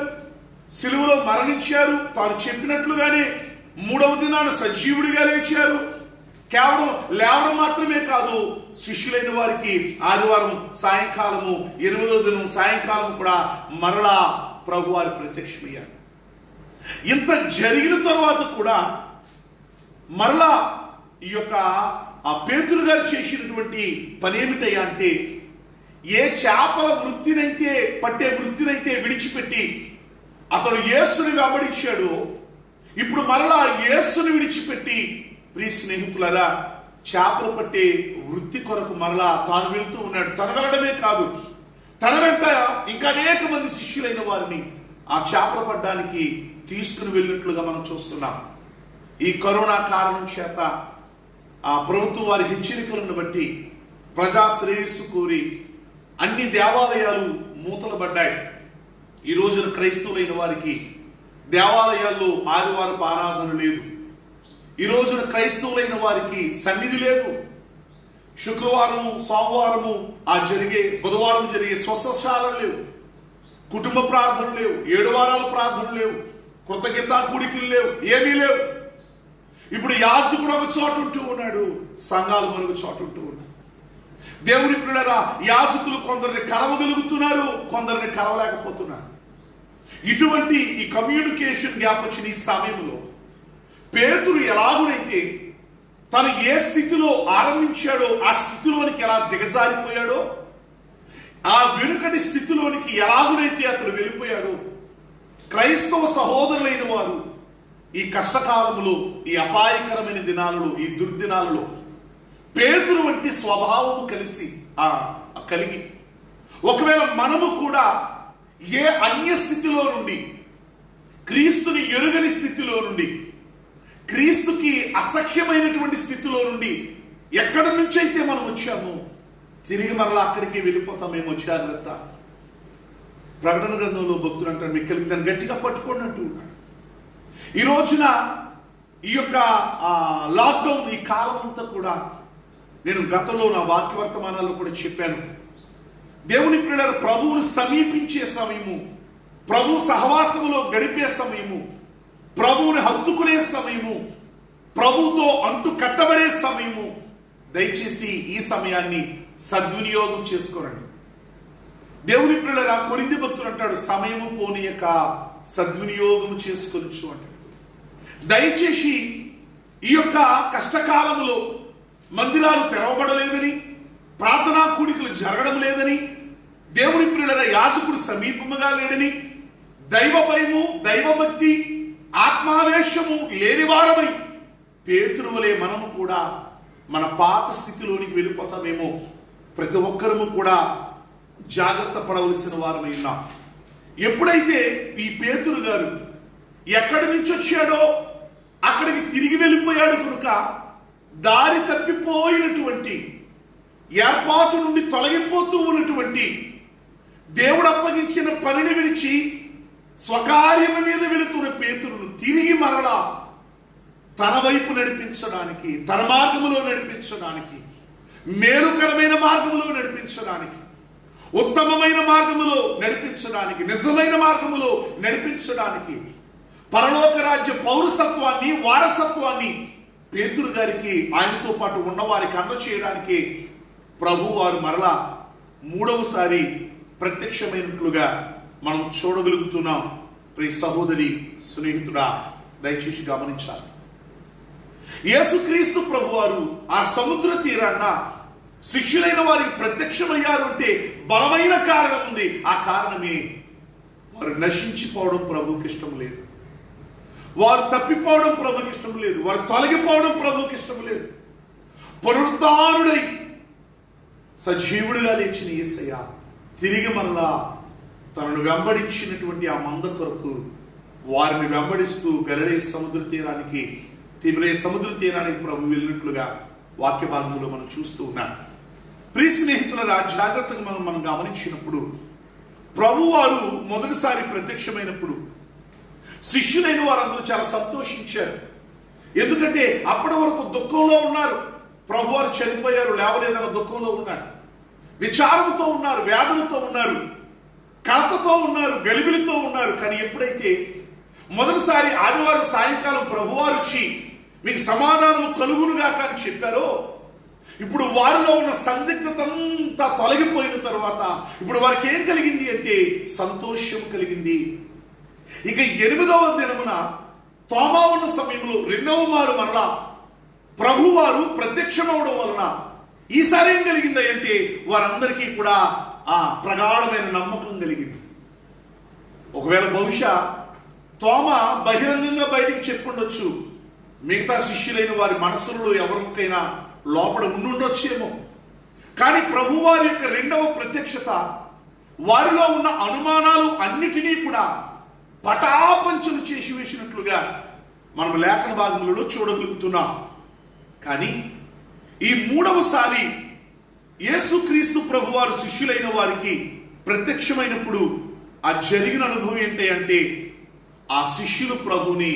సిలువలో మరణించారు. తాను చెప్పినట్లుగానే 3వ దినాన సజీవుడిగా లేచారు. కేవలం లేవడం మాత్రమే కాదు, శిష్యులైన వారికి ఆదివారం సాయంకాలము, 8వ దినం సాయంకాలం కూడా మరలా ప్రభు వారు ప్రత్యక్షమయ్యారు. ఇంత జరిగిన తర్వాత కూడా మరలా ఈ యొక్క ఆ పేతురు గారు చేసినటువంటి పని ఏమిటయ్యా అంటే, ఏ చేపల వృత్తినైతే పట్టే వృత్తినైతే విడిచిపెట్టి అతడు యేసుని వెంబడించాడు, ఇప్పుడు మరలా యేసుని విడిచిపెట్టి, ప్రియ స్నేహితులారా, చేపలు పట్టే వృత్తి కొరకు మరలా తాను వెళ్తూ ఉన్నాడు. తను వెళ్ళడమే కాదు, తన వెంట ఇంకా అనేక మంది శిష్యులైన వారిని ఆ చేపలు పట్టడానికి తీసుకుని వెళ్ళినట్లుగా మనం చూస్తున్నాం. ఈ కరోనా కారణం చేత ఆ ప్రభుత్వం వారి హెచ్చరికలను బట్టి ప్రజా శ్రేయస్సు కోరి అన్ని దేవాలయాలు మూతలు పడ్డాయి. ఈ రోజున క్రైస్తవులైన వారికి దేవాలయాల్లో ఆదివారపు ఆరాధన లేదు. ఈ రోజున క్రైస్తవులైన వారికి సన్నిధి లేదు. శుక్రవారము, సోమవారము బుధవారం జరిగే స్వస్థశాలలు లేవు, కుటుంబ ప్రార్థనలు లేవు, 7 వారాల ప్రార్థనలు లేవు, కృతజ్ఞతా కూడికలు లేవు, ఏమీ లేవు. ఇప్పుడు యాజకుడు ఒక చోట ఉంటూ ఉన్నాడు, సంఘాలు మరొక చోట ఉంటూ ఉన్నాడు. దేవుని పిల్లరా, యాజకులు కొందరిని కలవగలుగుతున్నారు, కొందరిని కలవలేకపోతున్నారు. ఇటువంటి ఈ కమ్యూనికేషన్ గ్యాప్ వచ్చిన ఈ సమయంలో పేతురు ఎలాగునైతే తను ఏ స్థితిలో ఆరంభించాడో ఆ స్థితిలోనికి ఎలా దిగజారిపోయాడో, ఆ వెనుకటి స్థితిలోనికి ఎలాగునైతే అతను వెళ్ళిపోయాడో, క్రైస్తవ సహోదరులైన వారు ఈ కష్టకాలంలో, ఈ అపాయకరమైన దినాలలో, ఈ దుర్దినాలలో పేతురు వంటి స్వభావము కలిగి ఒకవేళ మనము కూడా ఏ అన్య స్థితిలో నుండి, క్రీస్తుని ఎరుగని స్థితిలో నుండి, క్రీస్తుకి అసఖ్యమైనటువంటి స్థితిలో నుండి ఎక్కడి నుంచి అయితే మనం వచ్చామో తిరిగి మరలా అక్కడికి వెళ్ళిపోతామేమో, జాగ్రత్త. ప్రకటన గ్రంథంలో భక్తులు అంటారు, మీకు దాన్ని గట్టిగా పట్టుకోండి అంటూ ఉన్నాడు. ఈ రోజున ఈ యొక్క లాక్డౌన్, ఈ కాలం అంతా కూడా నేను గతంలో నా వాక్యవర్తమానాల్లో కూడా చెప్పాను. దేవుని పిల్లలు ప్రభువును సమీపించే సమయము, ప్రభు సహవాసములో గడిపే సమయము, ప్రభువుని హత్తుకునే సమయము, ప్రభువుతో అంటు కట్టబడే సమయము. దయచేసి ఈ సమయాన్ని సద్వినియోగం చేసుకోరండి. దేవుని పిల్లల కొరింథీ భక్తుడు అంటాడు, సమయము పోనీయక సద్వినియోగం చేసుకోవచ్చు అంటాడు. దయచేసి ఈ యొక్క కష్టకాలంలో మందిరాలు తెరవబడలేదని, ప్రార్థనా కూడికలు జరగడం లేదని, దేవుని పిల్లల యాజకుడు సమీపముగా లేడని, దైవ భయము, దైవభక్తి, ఆత్మావేశము లేనివారమై పేతురు వలె మనము కూడా మన పాత స్థితిలోనికి వెళ్ళిపోతామేమో. ప్రతి ఒక్కరము కూడా జాగ్రత్త పడవలసిన వారమై ఉన్నాం. ఎప్పుడైతే ఈ పేతురు గారు ఎక్కడి నుంచి వచ్చాడో అక్కడికి తిరిగి వెళ్ళిపోయాడు కనుక దారి తప్పిపోయినటువంటి, ఏర్పాటు నుండి తొలగిపోతూ ఉన్నటువంటి, దేవుడు అప్పగించిన పనిని విడిచి స్వకార్యము మీద వెళుతున్న పేతురును తిరిగి మరలా తన వైపు నడిపించడానికి, తన మార్గములో నడిపించడానికి, మేలుకరమైన మార్గములో నడిపించడానికి, ఉత్తమమైన మార్గములో నడిపించడానికి, నిజమైన మార్గములో నడిపించడానికి, పరలోక రాజ్య పౌరసత్వాన్ని, వారసత్వాన్ని పేతురు గారికి, ఆయనతో పాటు ఉన్నవారికి అందచేయడానికి ప్రభు వారు మరలా మూడవసారి ప్రత్యక్షమైనట్లుగా మనం చూడగలుగుతున్నాం. ప్రియ సహోదరి, స్నేహితుడా, దయచేసి గమనించాలి. యేసుక్రీస్తు ప్రభువారు ఆ సముద్ర తీరాన్న శిష్యులైన వారికి ప్రత్యక్షమయ్యారు అంటే బలమైన కారణం ఉంది. ఆ కారణమే వారు నశించిపోవడం ప్రభువుకి ఇష్టం లేదు, వారు తప్పిపోవడం ప్రభువుకి ఇష్టం లేదు, వారు తొలగిపోవడం ప్రభువుకి ఇష్టం లేదు. పునరుత్థానుడై సజీవుడిగా లేచిన యేసయ్య తిరిగి మరలా తనను వెంబడించినటువంటి ఆ మంద కొరకు వారిని వెంబడిస్తూ గలిలయ సముద్ర తీరానికి, తిబెరే సముద్ర తీరానికి ప్రభు వెళ్ళినట్లుగా వాక్య భాగంలో మనం చూస్తూ ఉన్నాం. ప్రియ స్నేహితుల జాగ్రత్తగా మనం గమనించినప్పుడు ప్రభు వారు మొదటిసారి ప్రత్యక్షమైనప్పుడు శిష్యులైన వారందరూ చాలా సంతోషించారు. ఎందుకంటే అప్పటి వరకు దుఃఖంలో ఉన్నారు. ప్రభు వారు చనిపోయారు, లేవలేదన్న దుఃఖంలో ఉన్నారు, విచారంతో ఉన్నారు, వ్యాధులతో ఉన్నారు, కలతతో ఉన్నారు, గలిబిలితో ఉన్నారు. కానీ ఎప్పుడైతే మొదటిసారి ఆదివారం సాయంకాలం ప్రభువారు వచ్చి మీకు సమాధానం కలుగునుగా కానీ చెప్పారో, ఇప్పుడు వారిలో ఉన్న సందిగ్ధత అంతా తొలగిపోయిన తర్వాత ఇప్పుడు వారికి ఏం కలిగింది అంటే సంతోషం కలిగింది. ఇక 8వ దినమున తోమా ఉన్న సమయంలో రెండవ మారు మరలా ప్రభువారు ప్రత్యక్షమవడం వలన ఈసారి ఏం కలిగింది అంటే వారందరికీ కూడా ఆ ప్రగాఢమైన నమ్మకం కలిగింది. ఒకవేళ బహుశా తోమా బహిరంగంగా బయటికి చెప్పుండొచ్చు, మిగతా శిష్యులైన వారి మనసులో ఎవరికైనా లోపల ఉండుండొచ్చేమో. కానీ ప్రభువారి యొక్క రెండవ ప్రత్యక్షత వారిలో ఉన్న అనుమానాలు అన్నిటినీ కూడా పటాపంచలు చేసి వేసినట్లుగా మనం లేఖన భాగములలో చూడగలుగుతున్నాం. కానీ ఈ మూడవసారి యేసుక్రీస్తు ప్రభువారు శిష్యులైన వారికి ప్రత్యక్షమైనప్పుడు ఆ జరిగిన అనుభవం ఏంటి అంటే ఆ శిష్యులు ప్రభుని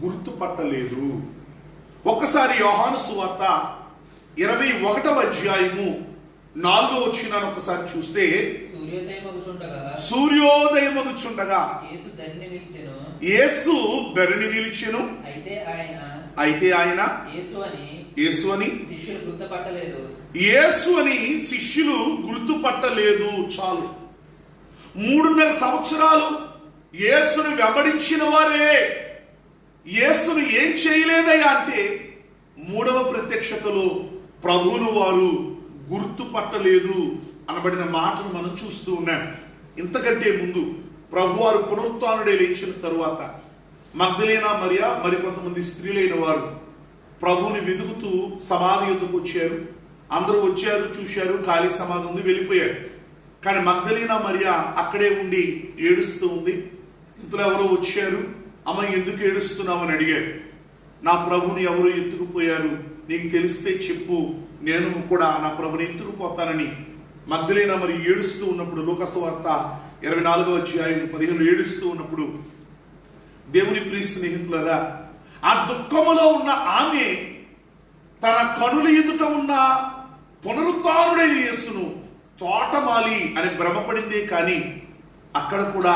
గుర్తుపట్టలేదు. ఒక్కసారి యోహాను సువార్త 21వ అధ్యాయము 4వ వచనాన్ని ఒకసారి చూస్తే, సూర్యోదయమగుచుండగా యేసు ధరణి నిలిచెను. అయితే ఆయన యేసు అని శిష్యులు గుర్తుపట్టలేదు. చాలు, 3.5 సంవత్సరాలు యేసును వెంబడించిన వారే యేసును ఏం చేయలేదయ్యా అంటే 3వ ప్రత్యక్షతలో ప్రభువును వారు గుర్తుపట్టలేదు అనబడిన మాటను మనం చూస్తూ ఉన్నాం. ఇంతకంటే ముందు ప్రభువారు పునరుత్థానుడై లేచిన తరువాత మగ్దలేనా మరియా మరికొంతమంది స్త్రీలైన వారు ప్రభువుని వెతుకుతూ సమాధి యొద్దకు వచ్చారు. అందరూ వచ్చారు, చూశారు, ఖాళీ సమాధి ఉంది, వెళ్ళిపోయారు. కానీ మగ్దలేనా మరియా అక్కడే ఉండి ఏడుస్తూ ఉంది. ఇంతలో ఎవరో వచ్చారు, అమ్మ ఎందుకు ఏడుస్తున్నావు అని అడిగారు. నా ప్రభుని ఎవరో ఎత్తుకుపోయారు, నీకు తెలిస్తే చెప్పు, నేను కూడా నా ప్రభుని ఎత్తుకుపోతానని మగ్దలేనా మరి ఏడుస్తూ ఉన్నప్పుడు, లూకాసు వార్త 24వ అధ్యాయం 15 ఏడుస్తూ ఉన్నప్పుడు, దేవుని ప్రియ స్నేహితులారా, ఆ దుఃఖములో ఉన్న ఆమె తన కనుల ఎదుట ఉన్న పునరుత్థానుడైన యేసును తోటమాలి అని భ్రమపడిందే కానీ అక్కడ కూడా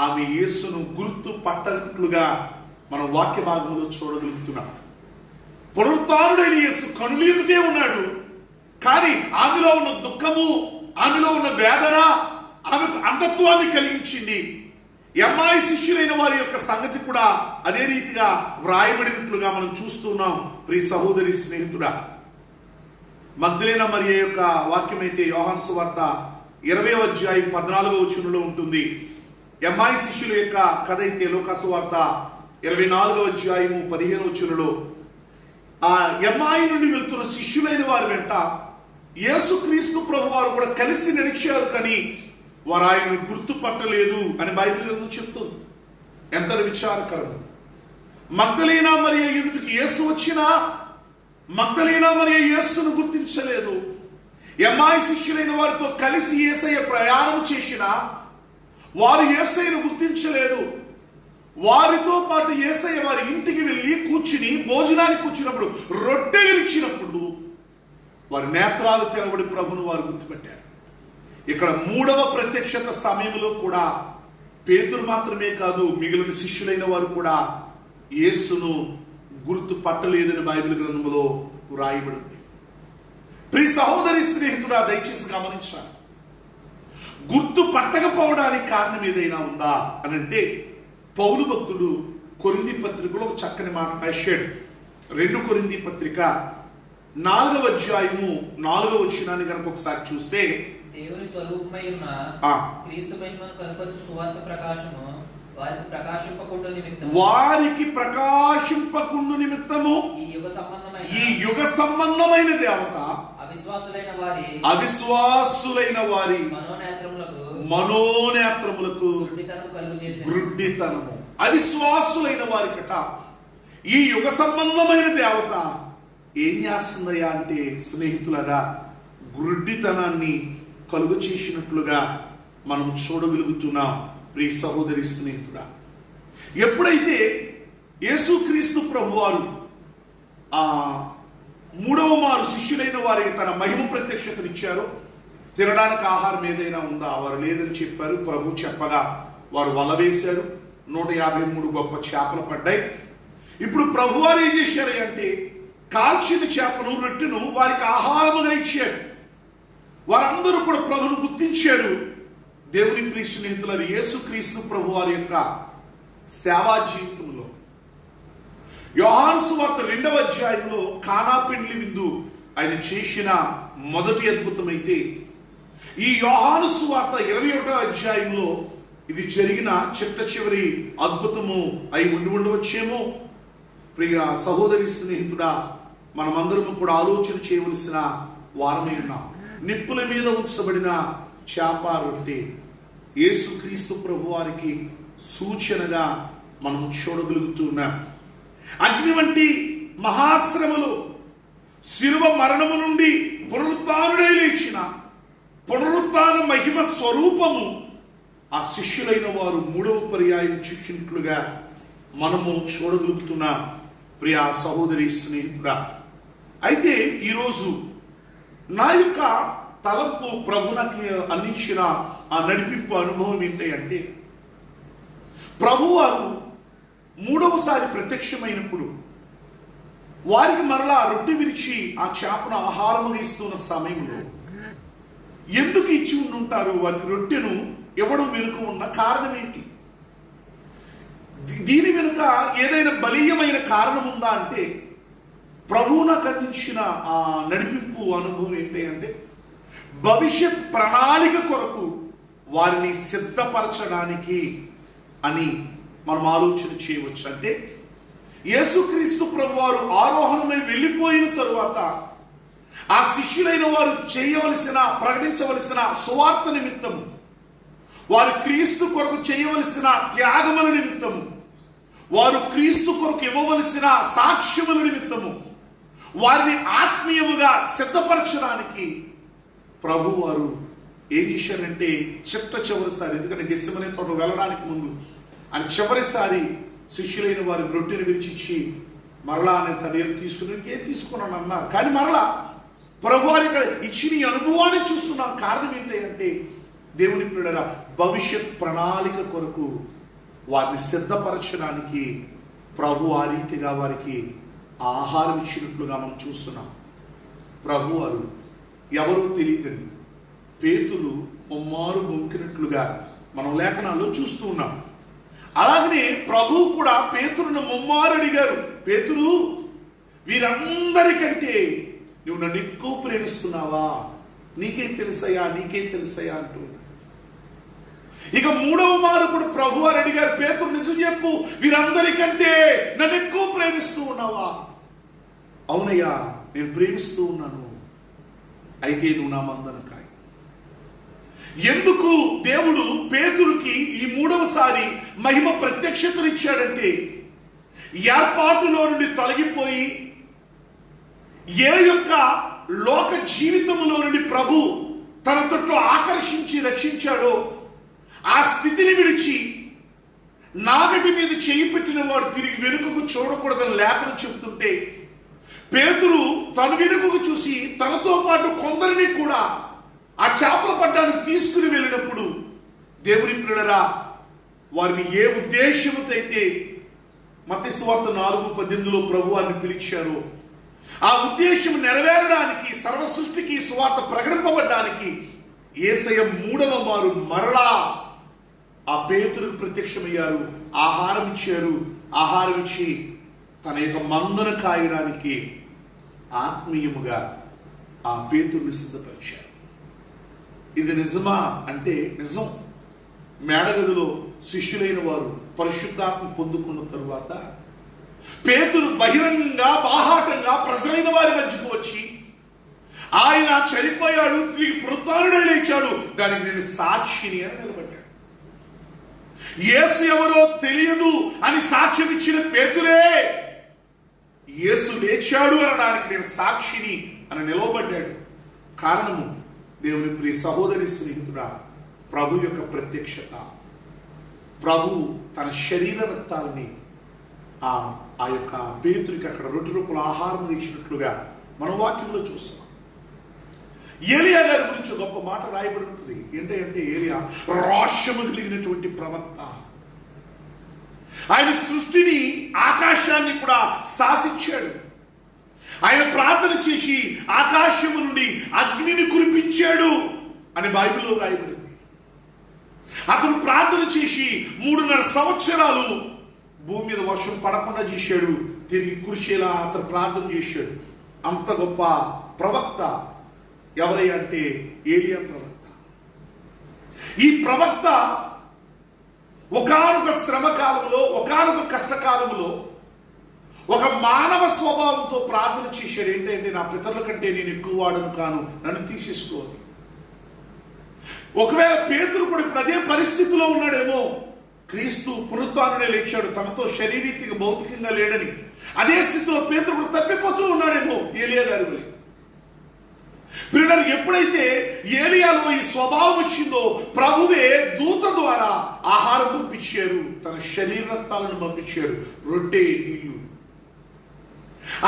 ఆమె యేసును గుర్తు పట్టనట్లుగా మనం వాక్య భాగంలో చూడగలుగుతున్నాం. పునరుత్థానుడైన యేసు కనుల ఎదుటే ఉన్నాడు, కానీ ఆమెలో ఉన్న దుఃఖము, ఆమెలో ఉన్న వేదన ఆమెకు అంధత్వాన్ని కలిగించింది. ఎమ్మాయి శిష్యులైన వారి యొక్క సంగతి కూడా అదే రీతిగా వ్రాయబడినట్లుగా మనం చూస్తున్నాం. ప్రియ సహోదరి, స్నేహితుడా, మగ్దలేనా మరియ యొక్క వాక్యమైతే యోహాను సువార్త 20వ అధ్యాయం 14వ వచనంలో ఉంటుంది. ఎమ్మాయి శిష్యుల యొక్క కథ అయితే లూకాసు వార్త 24వ అధ్యాయము 15వ వచనంలో ఆ ఎమ్మాయి నుండి వెళ్తున్న శిష్యులైన వారి వెంట యేసుక్రీస్తు ప్రభువారు కూడా కలిసి నడిచారు, కానీ వారు ఆయనను గుర్తుపట్టలేదు అని బైబిల్ గ్రంథం చెప్తుంది. ఎంత విచారకరం! మగ్దలేనా మరియ ఎదుటికి యేసు వచ్చినా మగ్దలేనా మరియ యేసును గుర్తించలేదు. ఎమ్మాయి శిష్యులైన వారితో కలిసి యేసయ్య ప్రయాణం చేసిన వారు యేసయ్యను గుర్తించలేదు. వారితో పాటు యేసయ్య వారి ఇంటికి వెళ్ళి కూర్చుని భోజనానికి కూర్చున్నప్పుడు, రొట్టె విరిచినప్పుడు వారి నేత్రాలు తెరవడి ప్రభును వారు గుర్తుపెట్టారు. ఇక్కడ 3వ ప్రత్యక్షత సమయంలో కూడా పేతురు మాత్రమే కాదు, మిగిలిన శిష్యులైన వారు కూడా యేసును గుర్తుపట్టలేదని బైబిల్ గ్రంథంలో వ్రాయబడింది. ప్రియ సహోదరి స్నేహితుడా, దయచేసి గమనించాలి. గుర్తుపట్టకపోవడానికి కారణం ఏదైనా ఉందా అని అంటే, పౌలు భక్తుడు కొరింథీ పత్రికలో ఒక చక్కని మాట రాశాడు. 2 కొరింథీ పత్రిక 4వ అధ్యాయము 4వ వచనాన్ని కనుక ఒకసారి చూస్తే, దేవుని స్వరూపమై ఉన్న క్రీస్తు మహిమను కనపరచు సువార్త ప్రకాశము వారికి ప్రకాశింపకుండు నిమిత్తము ఈ యుగ సంబంధమైన దేవత అవిశ్వాసులైన వారి మనోనేత్రములకు గ్రుడ్డితనము. అవిశ్వాసులైన వారికట ఈ యుగ సంబంధమైన దేవత ఏం చేస్తుందయ్యా అంటే, స్నేహితులరా, గుడ్డితనాన్ని కలుగు చేసినట్లుగా మనం చూడగలుగుతున్నాం. ప్రియ సహోదరి స్నేహితుడా, ఎప్పుడైతే యేసుక్రీస్తు ప్రభువారు 3వ మారు శిష్యులైన వారికి తన మహిమ ప్రత్యక్షతనిచ్చారో, తినడానికి ఆహారం ఏదైనా ఉందా? వారు లేదని చెప్పారు. ప్రభు చెప్పగా వారు వల వేశారు. 153 గొప్ప చేపలు పడ్డాయి. ఇప్పుడు ప్రభువారు ఏం చేశారు అంటే, కాల్చిన చేపను రొట్టెను వారికి ఆహారముగా ఇచ్చారు. వారందరూ కూడా ప్రభును గుర్తించారు. దేవుని ప్రియ స్నేహితులారు, యేసుక్రీస్తు ప్రభు వారి యొక్క సేవా జీవితంలో యోహాను సువార్త 2వ అధ్యాయంలో కానా పెండ్లి విందు ఆయన చేసిన మొదటి అద్భుతమైతే, ఈ యోహాను సువార్త 21వ అధ్యాయంలో ఇది జరిగిన చిట్ట చివరి అద్భుతము అయి ఉండవచ్చేమో. ప్రియ సహోదరి స్నేహితుడా, మనమందరము కూడా ఆలోచన చేయవలసిన వారమే ఉన్నాం. నిప్పుల మీద ఉంచబడిన చేప రొట్టె యేసుక్రీస్తు ప్రభు వారికి సూచనగా మనం చూడగలుగుతున్నాం. అగ్ని వంటి మహాశ్రమలో శిలువ మరణము నుండి పునరుత్థానుడై లేచిన పునరుత్థాన మహిమ స్వరూపము ఆ శిష్యులైన వారు 3వ పర్యాయం చూసినట్లుగా మనము చూడగలుగుతున్నాం. ప్రియ సహోదరి స్నేహితుడా, అయితే ఈరోజు నా యొక్క తలంపు ప్రభు నాకు అందించిన ఆ నడిపింపు అనుభవం ఏంటంటే, ప్రభువారు 3వసారి ప్రత్యక్షమైనప్పుడు వారికి మరలా రొట్టె విరిచి ఆ చేపను ఆహారముగా ఇస్తున్న సమయంలో ఎందుకు ఇచ్చి ఉండుంటారు? వారికి రొట్టెను ఇవ్వడం వెనుక ఉన్న కారణం ఏంటి? దీని వెనుక ఏదైనా బలీయమైన కారణం ఉందా అంటే, ప్రభువు నాకు అందించిన ఆ నడిపింపు అనుభవం ఏంటి అంటే, భవిష్యత్ ప్రణాళిక కొరకు వారిని సిద్ధపరచడానికి అని మనం ఆలోచన చేయవచ్చు. అంటే యేసుక్రీస్తు ప్రభువారు ఆరోహణమై వెళ్ళిపోయిన తరువాత ఆ శిష్యులైన వారు చేయవలసిన, ప్రకటించవలసిన సువార్త నిమిత్తము, వారు క్రీస్తు కొరకు చేయవలసిన త్యాగముల నిమిత్తము, వారు క్రీస్తు కొరకు ఇవ్వవలసిన సాక్ష్యముల నిమిత్తము, వారిని ఆత్మీయముగా సిద్ధపరచడానికి ప్రభు వారు ఏం చేశారంటే, చివరిసారి, ఎందుకంటే గెస్సెమనే తోట వెళ్ళడానికి ముందు ఆయన చివరిసారి శిష్యులైన వారి రొట్టెను విరిచిచ్చి మరలా ఆయన తన తీసుకుని ఏం తీసుకున్నాను అన్నారు. కానీ మరలా ప్రభు వారి ఇక్కడ ఇచ్చిన ఈ అనుభవాన్ని చూస్తున్నాం. కారణం ఏంటంటే, దేవుని పిల్లల భవిష్యత్ ప్రణాళిక కొరకు వారిని సిద్ధపరచడానికి ప్రభు ఆ రీతిగా వారికి ఆహారం ఇచ్చినట్లుగా మనం చూస్తున్నాం. ప్రభు వారు ఎవరూ తెలియదని పేతురు ముమ్మారు బొంకినట్లుగా మనం లేఖనాల్లో చూస్తూ ఉన్నాం. అలాగనే ప్రభువు కూడా పేతురును ముమ్మారు అడిగారు, పేతురు, వీరందరికంటే నువ్వు నన్ను ఎక్కువ ప్రేమిస్తున్నావా? నీకేం తెలుసయ్యా, నీకేం తెలుసయ్యా అంటూ. ఇక మూడవ మారు కూడా ప్రభు అని అడిగారు, పేతురు నిజం చెప్పు, వీరందరికంటే నన్ను ఎక్కువ ప్రేమిస్తూ ఉన్నావా? అవునయ్యా, నేను ప్రేమిస్తూ ఉన్నాను. అయితే నువ్వు నా మందను కాయి. ఎందుకు దేవుడు పేతురుకి ఈ మూడవసారి మహిమ ప్రత్యక్షతనిచ్చాడంటే, ఏర్పాటులో నుండి తొలగిపోయి ఏ యొక్క లోక జీవితంలో నుండి ప్రభు తన తొట్టు ఆకర్షించి రక్షించాడో ఆ స్థితిని విడిచి నాగటి మీద చేయి పెట్టిన వాడు తిరిగి వెనుకకు చూడకూడదని లేఖనం చెబుతుంటే, పేతురు తన వెనుకకు చూసి తనతో పాటు కొందరిని కూడా ఆ చేపల పడ్డానికి తీసుకుని వెళ్ళినప్పుడు, దేవుని పిల్లరా, వారిని ఏ ఉద్దేశంతో అయితే మత్తయి సువార్త 4:18 ప్రభు వారిని పిలిచారో ఆ ఉద్దేశం నెరవేరడానికి, సర్వ సృష్టికి సువార్త ప్రకటింపబడడానికి యేసయ్య మూడవ మారు మరలా ఆ పేతురుకు ప్రత్యక్షమయ్యారు, ఆహారం ఇచ్చారు. ఆహారం ఇచ్చి తన యొక్క మందను కాయడానికి ఆత్మీయముగా ఆ పేతురుని సిద్ధపరిచారు. ఇది నిజమా అంటే నిజం. మేడగదిలో శిష్యులైన వారు పరిశుద్ధాత్మ పొందుకున్న తరువాత పేతురు బహిరంగంగా బాహాటంగా ప్రజలైన వారి మధ్యకు వచ్చి, ఆయన చనిపోయాడు, తిరిగి పునరుత్థానుడై లేచాడు, దానికి నేను సాక్షిని అని నిలబడ్డాడు. యేసు ఎవరో తెలియదు అని సాక్ష్యం ఇచ్చిన పేతురే యేసు లేచాడు అనడానికి నేను సాక్షిని అని నిలవబడ్డాడు. కారణము, దేవుని ప్రియ సహోదరి స్నేహితుడా, ప్రభు యొక్క ప్రత్యక్షత. ప్రభు తన శరీర రక్తాలని ఆ యొక్క పేతురికి అక్కడ రొట్టె రూపంలో ఆహారం ఇచ్చినట్లుగా మనం వాక్యంలో చూస్తాం. ఏలియా గారి గురించి గొప్ప మాట రాయబడి ఉంటుంది. ఏంటంటే ఏలియా రోషము కలిగినటువంటి ప్రవక్త. ఆయన సృష్టిని, ఆకాశాన్ని కూడా శాసించాడు. ఆయన ప్రార్థన చేసి ఆకాశము నుండి అగ్నిని కురిపించాడు అని బైబిల్లో రాయబడింది. అతడు ప్రార్థన చేసి 3.5 సంవత్సరాలు భూమి మీద వర్షం పడకుండా చేశాడు, తిరిగి కురిసేలా అతను ప్రార్థన చేశాడు. అంత గొప్ప ప్రవక్త ఎవరయ్యా అంటే ఏలియా ప్రవక్త. ఈ ప్రవక్త ఒకానొక శ్రమ కాలంలో, ఒకానొక కష్టకాలంలో ఒక మానవ స్వభావంతో ప్రార్థన చేశాడు. ఏంటంటే, నా పితరుల కంటే నేను ఎక్కువ వాడను కాను, నన్ను తీసేసుకోవాలి. ఒకవేళ పేతురు కూడా ఇప్పుడు అదే పరిస్థితిలో ఉన్నాడేమో. క్రీస్తు పునరుత్థానుడై లేచాడు, తనతో శరీరీతిగా భౌతికంగా లేడని అదే స్థితిలో పేతురు కూడా తప్పిపోతూ ఉన్నాడేమో ఏలియా గారి వలె. ప్రియులారా, ఎప్పుడైతే ఏలియాలో ఈ స్వభావం వచ్చిందో ప్రభువే దూత ద్వారా ఆహారం పంపించారు, తన శరీర రక్తాలను పంపించారు, రొట్టె, నీళ్లు.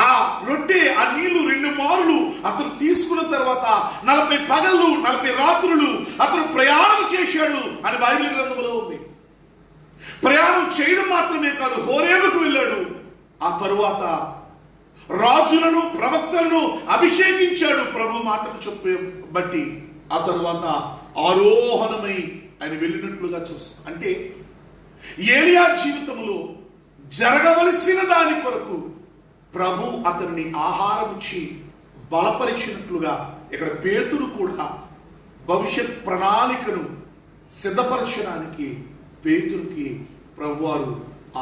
ఆ రొట్టె, ఆ నీళ్లు 2 మార్లు అతను తీసుకున్న తర్వాత 40 పగళ్ళు 40 రాత్రులు అతను ప్రయాణం చేశాడు అని బైబిల్ గ్రంథంలో ఉంది. ప్రయాణం చేయడం మాత్రమే కాదు, హోరేబుకు వెళ్ళాడు. ఆ తరువాత రాజులను, ప్రవక్తలను అభిషేకించాడు ప్రభు మాటలు చెప్పే బట్టి. ఆ తరువాత ఆరోహణమై ఆయన వెళ్ళినట్లుగా చూస్తాం. అంటే ఏలియా జీవితంలో జరగవలసిన దాని కొరకు ప్రభు అతన్ని ఆహారం ఇచ్చి బలపరిచినట్లుగా ఇక్కడ పేతురు కూడా భవిష్యత్ ప్రణాళికను సిద్ధపరచడానికి పేతురుకి ప్రభువారు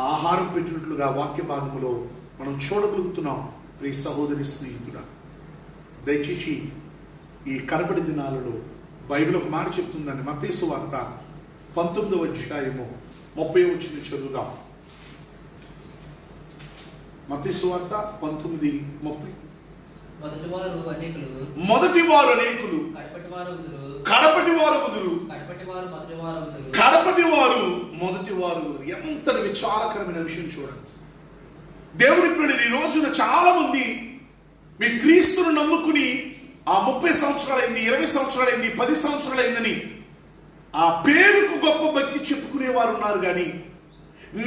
ఆహారం పెట్టినట్లుగా వాక్య భాగంలో మనం చూడగలుగుతున్నాం. ప్రియ సహోదరి స్నేహితుడా, దయచేసి ఈ కనపడి దినాలలో బైబిల్ ఒక మాట చెప్తుందండి. మత్తయి సువార్త 19వ అధ్యాయము 30వ వచనం చదువుదాం. మత్తయి సువార్త 19:30. మొదటి వారు అనేకులు, కడపటి వారు కుదురు, కడపటి వారు మొదటి వారు. ఎంత విచారకరమైన విషయం చూడండి. దేవుని పిల్లలు, ఈ రోజున చాలా మంది మీ క్రీస్తును నమ్ముకుని ఆ 30 సంవత్సరాలైంది, 20 సంవత్సరాలైంది, 10 సంవత్సరాలైందని ఆ పేరుకు గొప్ప భక్తి చెప్పుకునేవారు ఉన్నారు. కానీ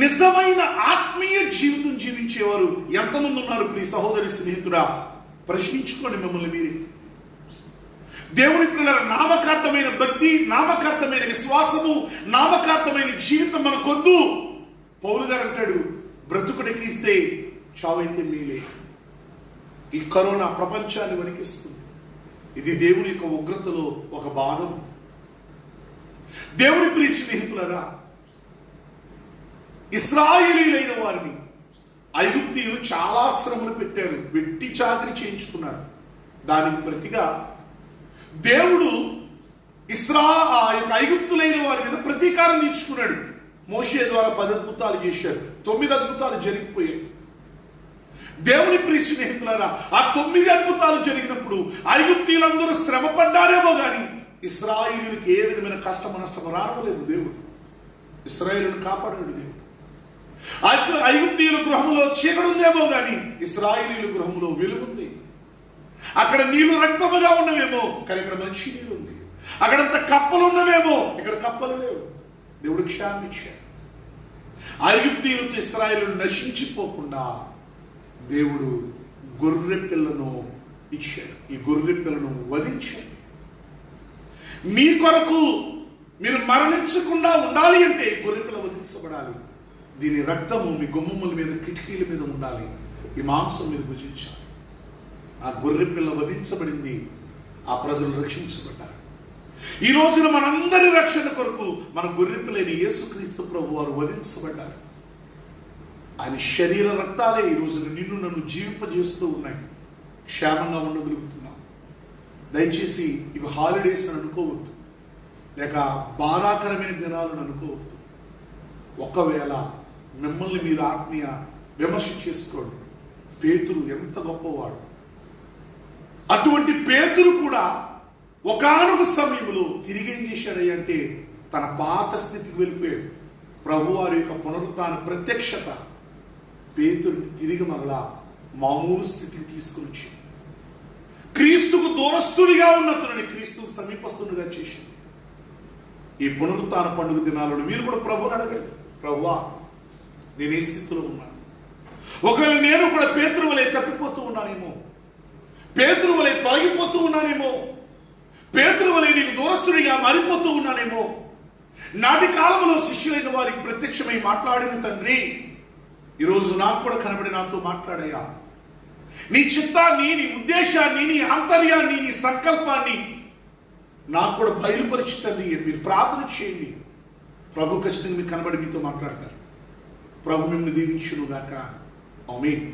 నిజమైన ఆత్మీయ జీవితం జీవించేవారు ఎంతమంది ఉన్నారు? ప్రియ సహోదరి స్నేహితుడా, ప్రశ్నించుకోండి మిమ్మల్ని మీరే. దేవుని పిల్లల నామకార్థమైన భక్తి, నామకార్థమైన విశ్వాసము, నామకార్థమైన జీవితం మనకొద్దు. పౌలు గారు అంటాడు, బ్రతుకుడికిస్తే చావైతే మీలే. ఈ కరోనా ప్రపంచాన్ని వణికిస్తుంది. ఇది దేవుని యొక్క ఉగ్రతలో ఒక భాగం. దేవుని ప్రియ స్నేహితులారా, ఇశ్రాయేలీయులైన వారిని ఐగుప్తీయులు చాలా శ్రమలు పెట్టారు, వెట్టి చాకరీ చేయించుకున్నారు. దానికి ప్రతిగా దేవుడు ఐగుప్తులైన వారి మీద ప్రతీకారం తీర్చుకున్నాడు. మోషే ద్వారా 10 అద్భుతాలు చేశారు, 9 అద్భుతాలు జరిగిపోయాయి. దేవుని ప్రియ స్నేహితులారా, ఆ 9 అద్భుతాలు జరిగినప్పుడు ఐగుప్తీయులందరూ శ్రమ పడ్డారేమో కానీ ఇశ్రాయేలుకి ఏ విధమైన కష్టం నష్టం రావలేదు. దేవుడు ఇశ్రాయేలును కాపాడాడు. దేవుడు ఐగుప్తీయుల గృహంలో చీకటి ఉందేమో కానీ ఇశ్రాయేలీయుల గృహంలో వెలుగుంది. అక్కడ నీళ్లు రక్తముగా ఉన్నవేమో కానీ ఇక్కడ మంచి నీళ్ళు ఉంది. అక్కడంత కప్పలు ఉన్నవేమో ఇక్కడ కప్పలు లేవు. దేవుడు క్షేమాన్ని ఇచ్చాడు. ఐగుప్తీయులతో ఇశ్రాయేలును నశించిపోకుండా దేవుడు గొర్రె పిల్లను ఇచ్చాడు. ఈ గొర్రె పిల్లను వధించండి. మీ కొరకు మీరు మరణించకుండా ఉండాలి అంటే గొర్రె పిల్ల వధించబడాలి. దీని రక్తము మీ గుమ్మముల మీద, కిటికీల మీద ఉండాలి. ఈ మాంసం మీరు భుజించాలి. ఆ గొర్రె పిల్ల వధించబడింది, ఆ ప్రజలు రక్షించబడ్డారు. ఈ రోజున మనందరి రక్షణ కొరకు మన గొర్రె పిల్లని యేసుక్రీస్తు ప్రభు వారు వధించబడ్డారు. ఆయన శరీర రక్తాలే ఈ రోజున నిన్ను నన్ను జీవింపజేస్తూ ఉన్నాయి. క్షేమంగా ఉండగలుగుతున్నాం. దయచేసి ఇవి హాలిడేస్ అని అనుకోవద్దు, లేక బాధాకరమైన దినాలను అనుకోవద్దు. ఒకవేళ మిమ్మల్ని మీరు ఆత్మీయ విమర్శ చేసుకోండి. పేతురు ఎంత గొప్పవాడు. అటువంటి పేతురు కూడా ఒకానొక సమయంలో తిరిగి ఏం చేశాడంటే తన పాత స్థితికి వెళ్ళిపోయాడు. ప్రభువారి యొక్క పునరుత్థాన ప్రత్యక్షత పేతురుని తిరిగి మరలా మామూలు స్థితికి తీసుకుని వచ్చింది. క్రీస్తుకు దూరస్తుడిగా ఉన్నతనని క్రీస్తుకు సమీపస్తుడిగా చేసింది. ఈ పునరుత్థాన పండుగ దినాలను మీరు కూడా ప్రభువుని అడగండి, ప్రభువా నేను ఏ స్థితిలో ఉన్నాను? ఒకవేళ నేను కూడా పేతురు వలె తప్పిపోతూ ఉన్నానేమో, పేతురు వలె తొలగిపోతూ ఉన్నానేమో, పేతురు వలె నీకు దూరస్తుడిగా మారిపోతూ ఉన్నానేమో. నాటి కాలంలో శిష్యులైన వారికి ప్రత్యక్షమై మాట్లాడిన తండ్రి, ఈరోజు నాకు కూడా కనబడి నాతో మాట్లాడయ్యా. నీ చిత్తాన్ని, నీ ఉద్దేశాన్ని, నీ ఆంతర్యాన్ని, నీ సంకల్పాన్ని నాకు కూడా బయలుపరిచి తండ్రి మీరు ప్రార్థన చేయండి. ప్రభు ఖచ్చితంగా మీకు కనబడి మీతో మాట్లాడతారు. ప్రభు మిమ్మల్ని దీవించును గాక. ఆమేన్.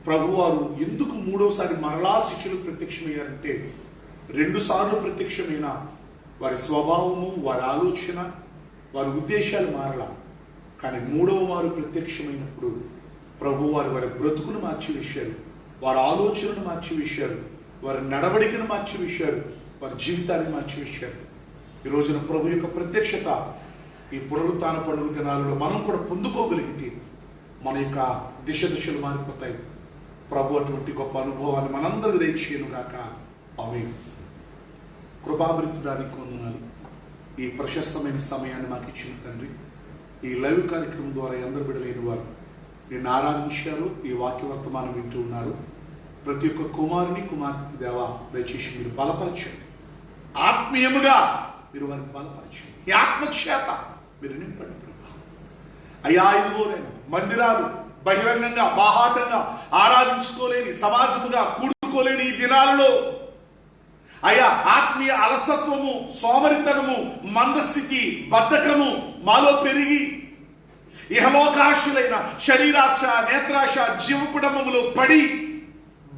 ప్రభువారు ఎందుకు మూడోసారి మరలా శిష్యులకు ప్రత్యక్షమయ్యారంటే 2 సార్లు ప్రత్యక్షమైన వారి స్వభావము, వారి ఆలోచన, వారి ఉద్దేశాలు మారలా. కానీ 3వ వారు ప్రత్యక్షమైనప్పుడు ప్రభువారు వారి బ్రతుకును మార్చివేశారు, వారి ఆలోచనను మార్చివేశారు, వారి నడవడికను మార్చివేశారు, వారి జీవితాన్ని మార్చివేశారు. ఈ రోజున ప్రభు యొక్క ప్రత్యక్షత ఈ పునరుత్థాన పండుగ దినాలలో మనం కూడా పొందుకోగలిగితే మన యొక్క దిశలు మారిపోతాయి. ప్రభు అటువంటి గొప్ప అనుభవాన్ని మనందరూ దయచేయను గాక. ఆమేన్. కృపాభరితుడానికి వందనాలు. ఈ ప్రశస్తమైన సమయాన్ని మాకు ఇచ్చిన తండ్రి, ఈ లైవ్ కార్యక్రమం ద్వారా అందరు బిడ్డలైన వారు నిన్ను ఆరాధించారు, ఈ వాక్య వర్తమానం వింటూ ఉన్నారు. ప్రతి ఒక్క కుమారుని కుమార్తెకి దేవా దయచేసి మీరు బలపరచండి. ఆత్మీయముగా మీరు వారిని బలపరచండి. ఈ ఆత్మక్షేత మీరు నింపండి ప్రభా. అయ్యా, ఇదిగోలేను మందిరాలు బహిరంగంగా బాహాటంగా ఆరాధించుకోలేని, సమాజముగా కూడుకోలేని ఈ దినాలలో అయ్యా ఆత్మీయ అలసత్వము, సోమరితనము, మందస్థితి, బద్ధకము మాలో పెరిగి ఇహలోకాశులైన శరీరాశ, నేత్రాశ, జీవపుడమములో పడి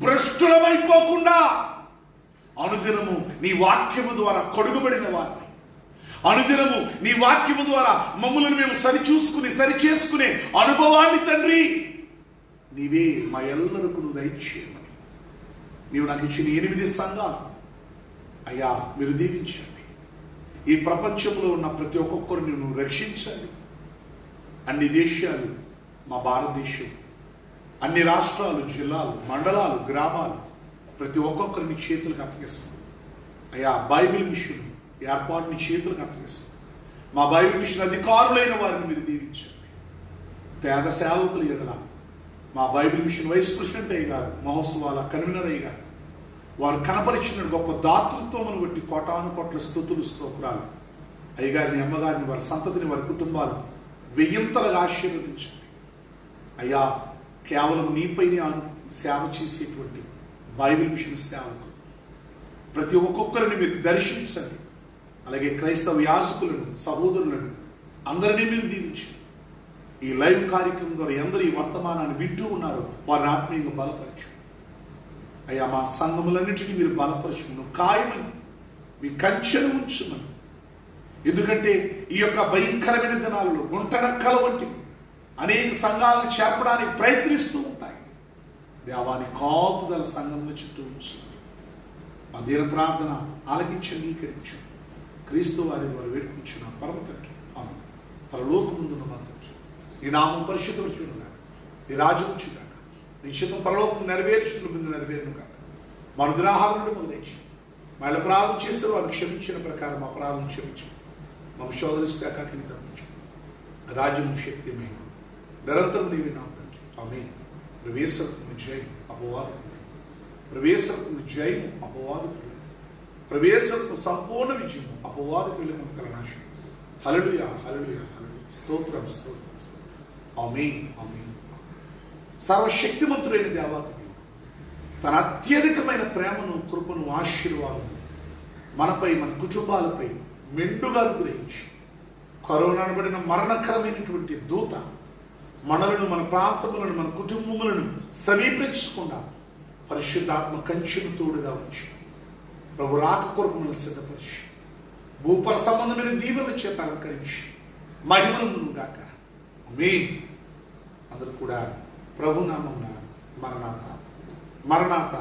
భ్రష్టులమైపోకుండా అనుదినము నీ వాక్యము ద్వారా కొడుగుబడిన వారిని, అనుదినము నీ వాక్యము ద్వారా మమ్మల్ని మేము సరిచేసుకునే అనుభవాన్ని తండ్రి నీవే మా ఎల్లరకు నువ్వు దయచేయమని నీవు నాకు ఇచ్చిన 8 సంఘాలు అయ్యా మీరు దీవించండి. ఈ ప్రపంచంలో ఉన్న ప్రతి ఒక్కొక్కరిని నువ్వు రక్షించండి. అన్ని దేశాలు, మా భారతదేశం, అన్ని రాష్ట్రాలు, జిల్లాలు, మండలాలు, గ్రామాలు ప్రతి ఒక్కొక్కరిని చేతులకు అప్పగిస్తాం. అయ్యా బైబిల్ మిషన్ ఏర్పాటుని చేతులకు అప్పగిస్తాం. మా బైబిల్ మిషన్ అధికారులైన వారిని మీరు దీవించండి. పేద సేవకులు ఎడల మా బైబిల్ మిషన్ వైస్ ప్రెసిడెంట్ అయ్య గారు, మహోత్సవాల కన్వీనర్ అయ్య గారు, వారు కనపరిచిన గొప్ప దాతృత్వమును బట్టి కోటాను కోట్ల స్తుతులు, స్తోత్రాలు. అయ్యగారిని, అమ్మగారిని, వారి సంతతిని, వారి కుటుంబాలు 1000ంతలుగా ఆశీర్వదించండి. అయ్యా కేవలం నీపైనే సేవ చేసేటువంటి బైబిల్ మిషన్ సేవకు ప్రతి ఒక్కొక్కరిని మీరు దర్శించండి. అలాగే క్రైస్తవ యాజకులను, సహోదరులను అందరినీ మీరు దీవించు. ఈ లైవ్ కార్యక్రమం ద్వారా ఎందరు ఈ వర్తమానాన్ని వింటూ ఉన్నారో వారిని ఆత్మీయంగా బలపరచు అయ్యా. మా సంఘములన్నింటినీ మీరు బలపరచును, ఖాయమని మీ కంచెను ఉంచుమని. ఎందుకంటే ఈ యొక్క భయంకరమైన దినాలలో గుంటనక్కల వంటి అనేక సంఘాలను చేర్పడానికి ప్రయత్నిస్తూ ఉంటాయి. దేవాని కాపుదల సంఘంలో చుట్టూ ఉంచు. మా దీన ప్రార్థన ఆలకించి అంగీకరించు. క్రీస్తు వారి ద్వారా వేడుకుంటున్న పరమ తండ్రి, ఆమేన్. పరలోకమందున్న మా తండ్రి, నీ నామం పరిశుద్ధపరచునుగాక, నీ రాజ్యం వచ్చుగాక, నీ చిత్తం పరలోకం నెరవేర్చుకున్న బిందు నెరవేరును కాక. మా దురాహారం నుండి మొదలైంచి మా అపరాధం చేసే వారు క్షమించిన ప్రకారం అపరాధం క్షమించు. మా శోధరిస్తే కాకిని తప్పించు. రాజ్యం శక్తి మేము నిరంతరం నీవి నా తండ్రి, ఆమేన్. ప్రవేశకు జయం అపవాదకులే, ప్రవేశకు జయం అపవాదకులే, ప్రవేశకు సంపూర్ణ విజయం అపవాదకులే కలనాశం. హల్లెలూయా, హల్లెలూయా, హల్లెలూయా. స్తోత్రం, స్తోత్రం, స్తోత్రం. ఆమేన్, ఆమేన్. సర్వశక్తిమంతుడైన దేవాతి దేవుడు తన అత్యధికమైన ప్రేమను, కృపను, ఆశీర్వాదము మనపై, మన కుటుంబాలపై మెండుగా అనుగ్రహించి కరోనా అనబడిన మరణకరమైనటువంటి దూత మనలను, మన ప్రాంతములను, మన కుటుంబములను సమీపించకుండా పరిశుద్ధాత్మ కంచెను తోడుగా ఉంచి ప్రభు రాక కొరకు మనల్ని సిద్ధపరిచి భూపర సంబంధమైన దీవెనల చేత అలంకరించి మహిమనందును గాక. ఆమేన్. అందరూ కూడా ప్రభునామమున మరణాత మరణాత.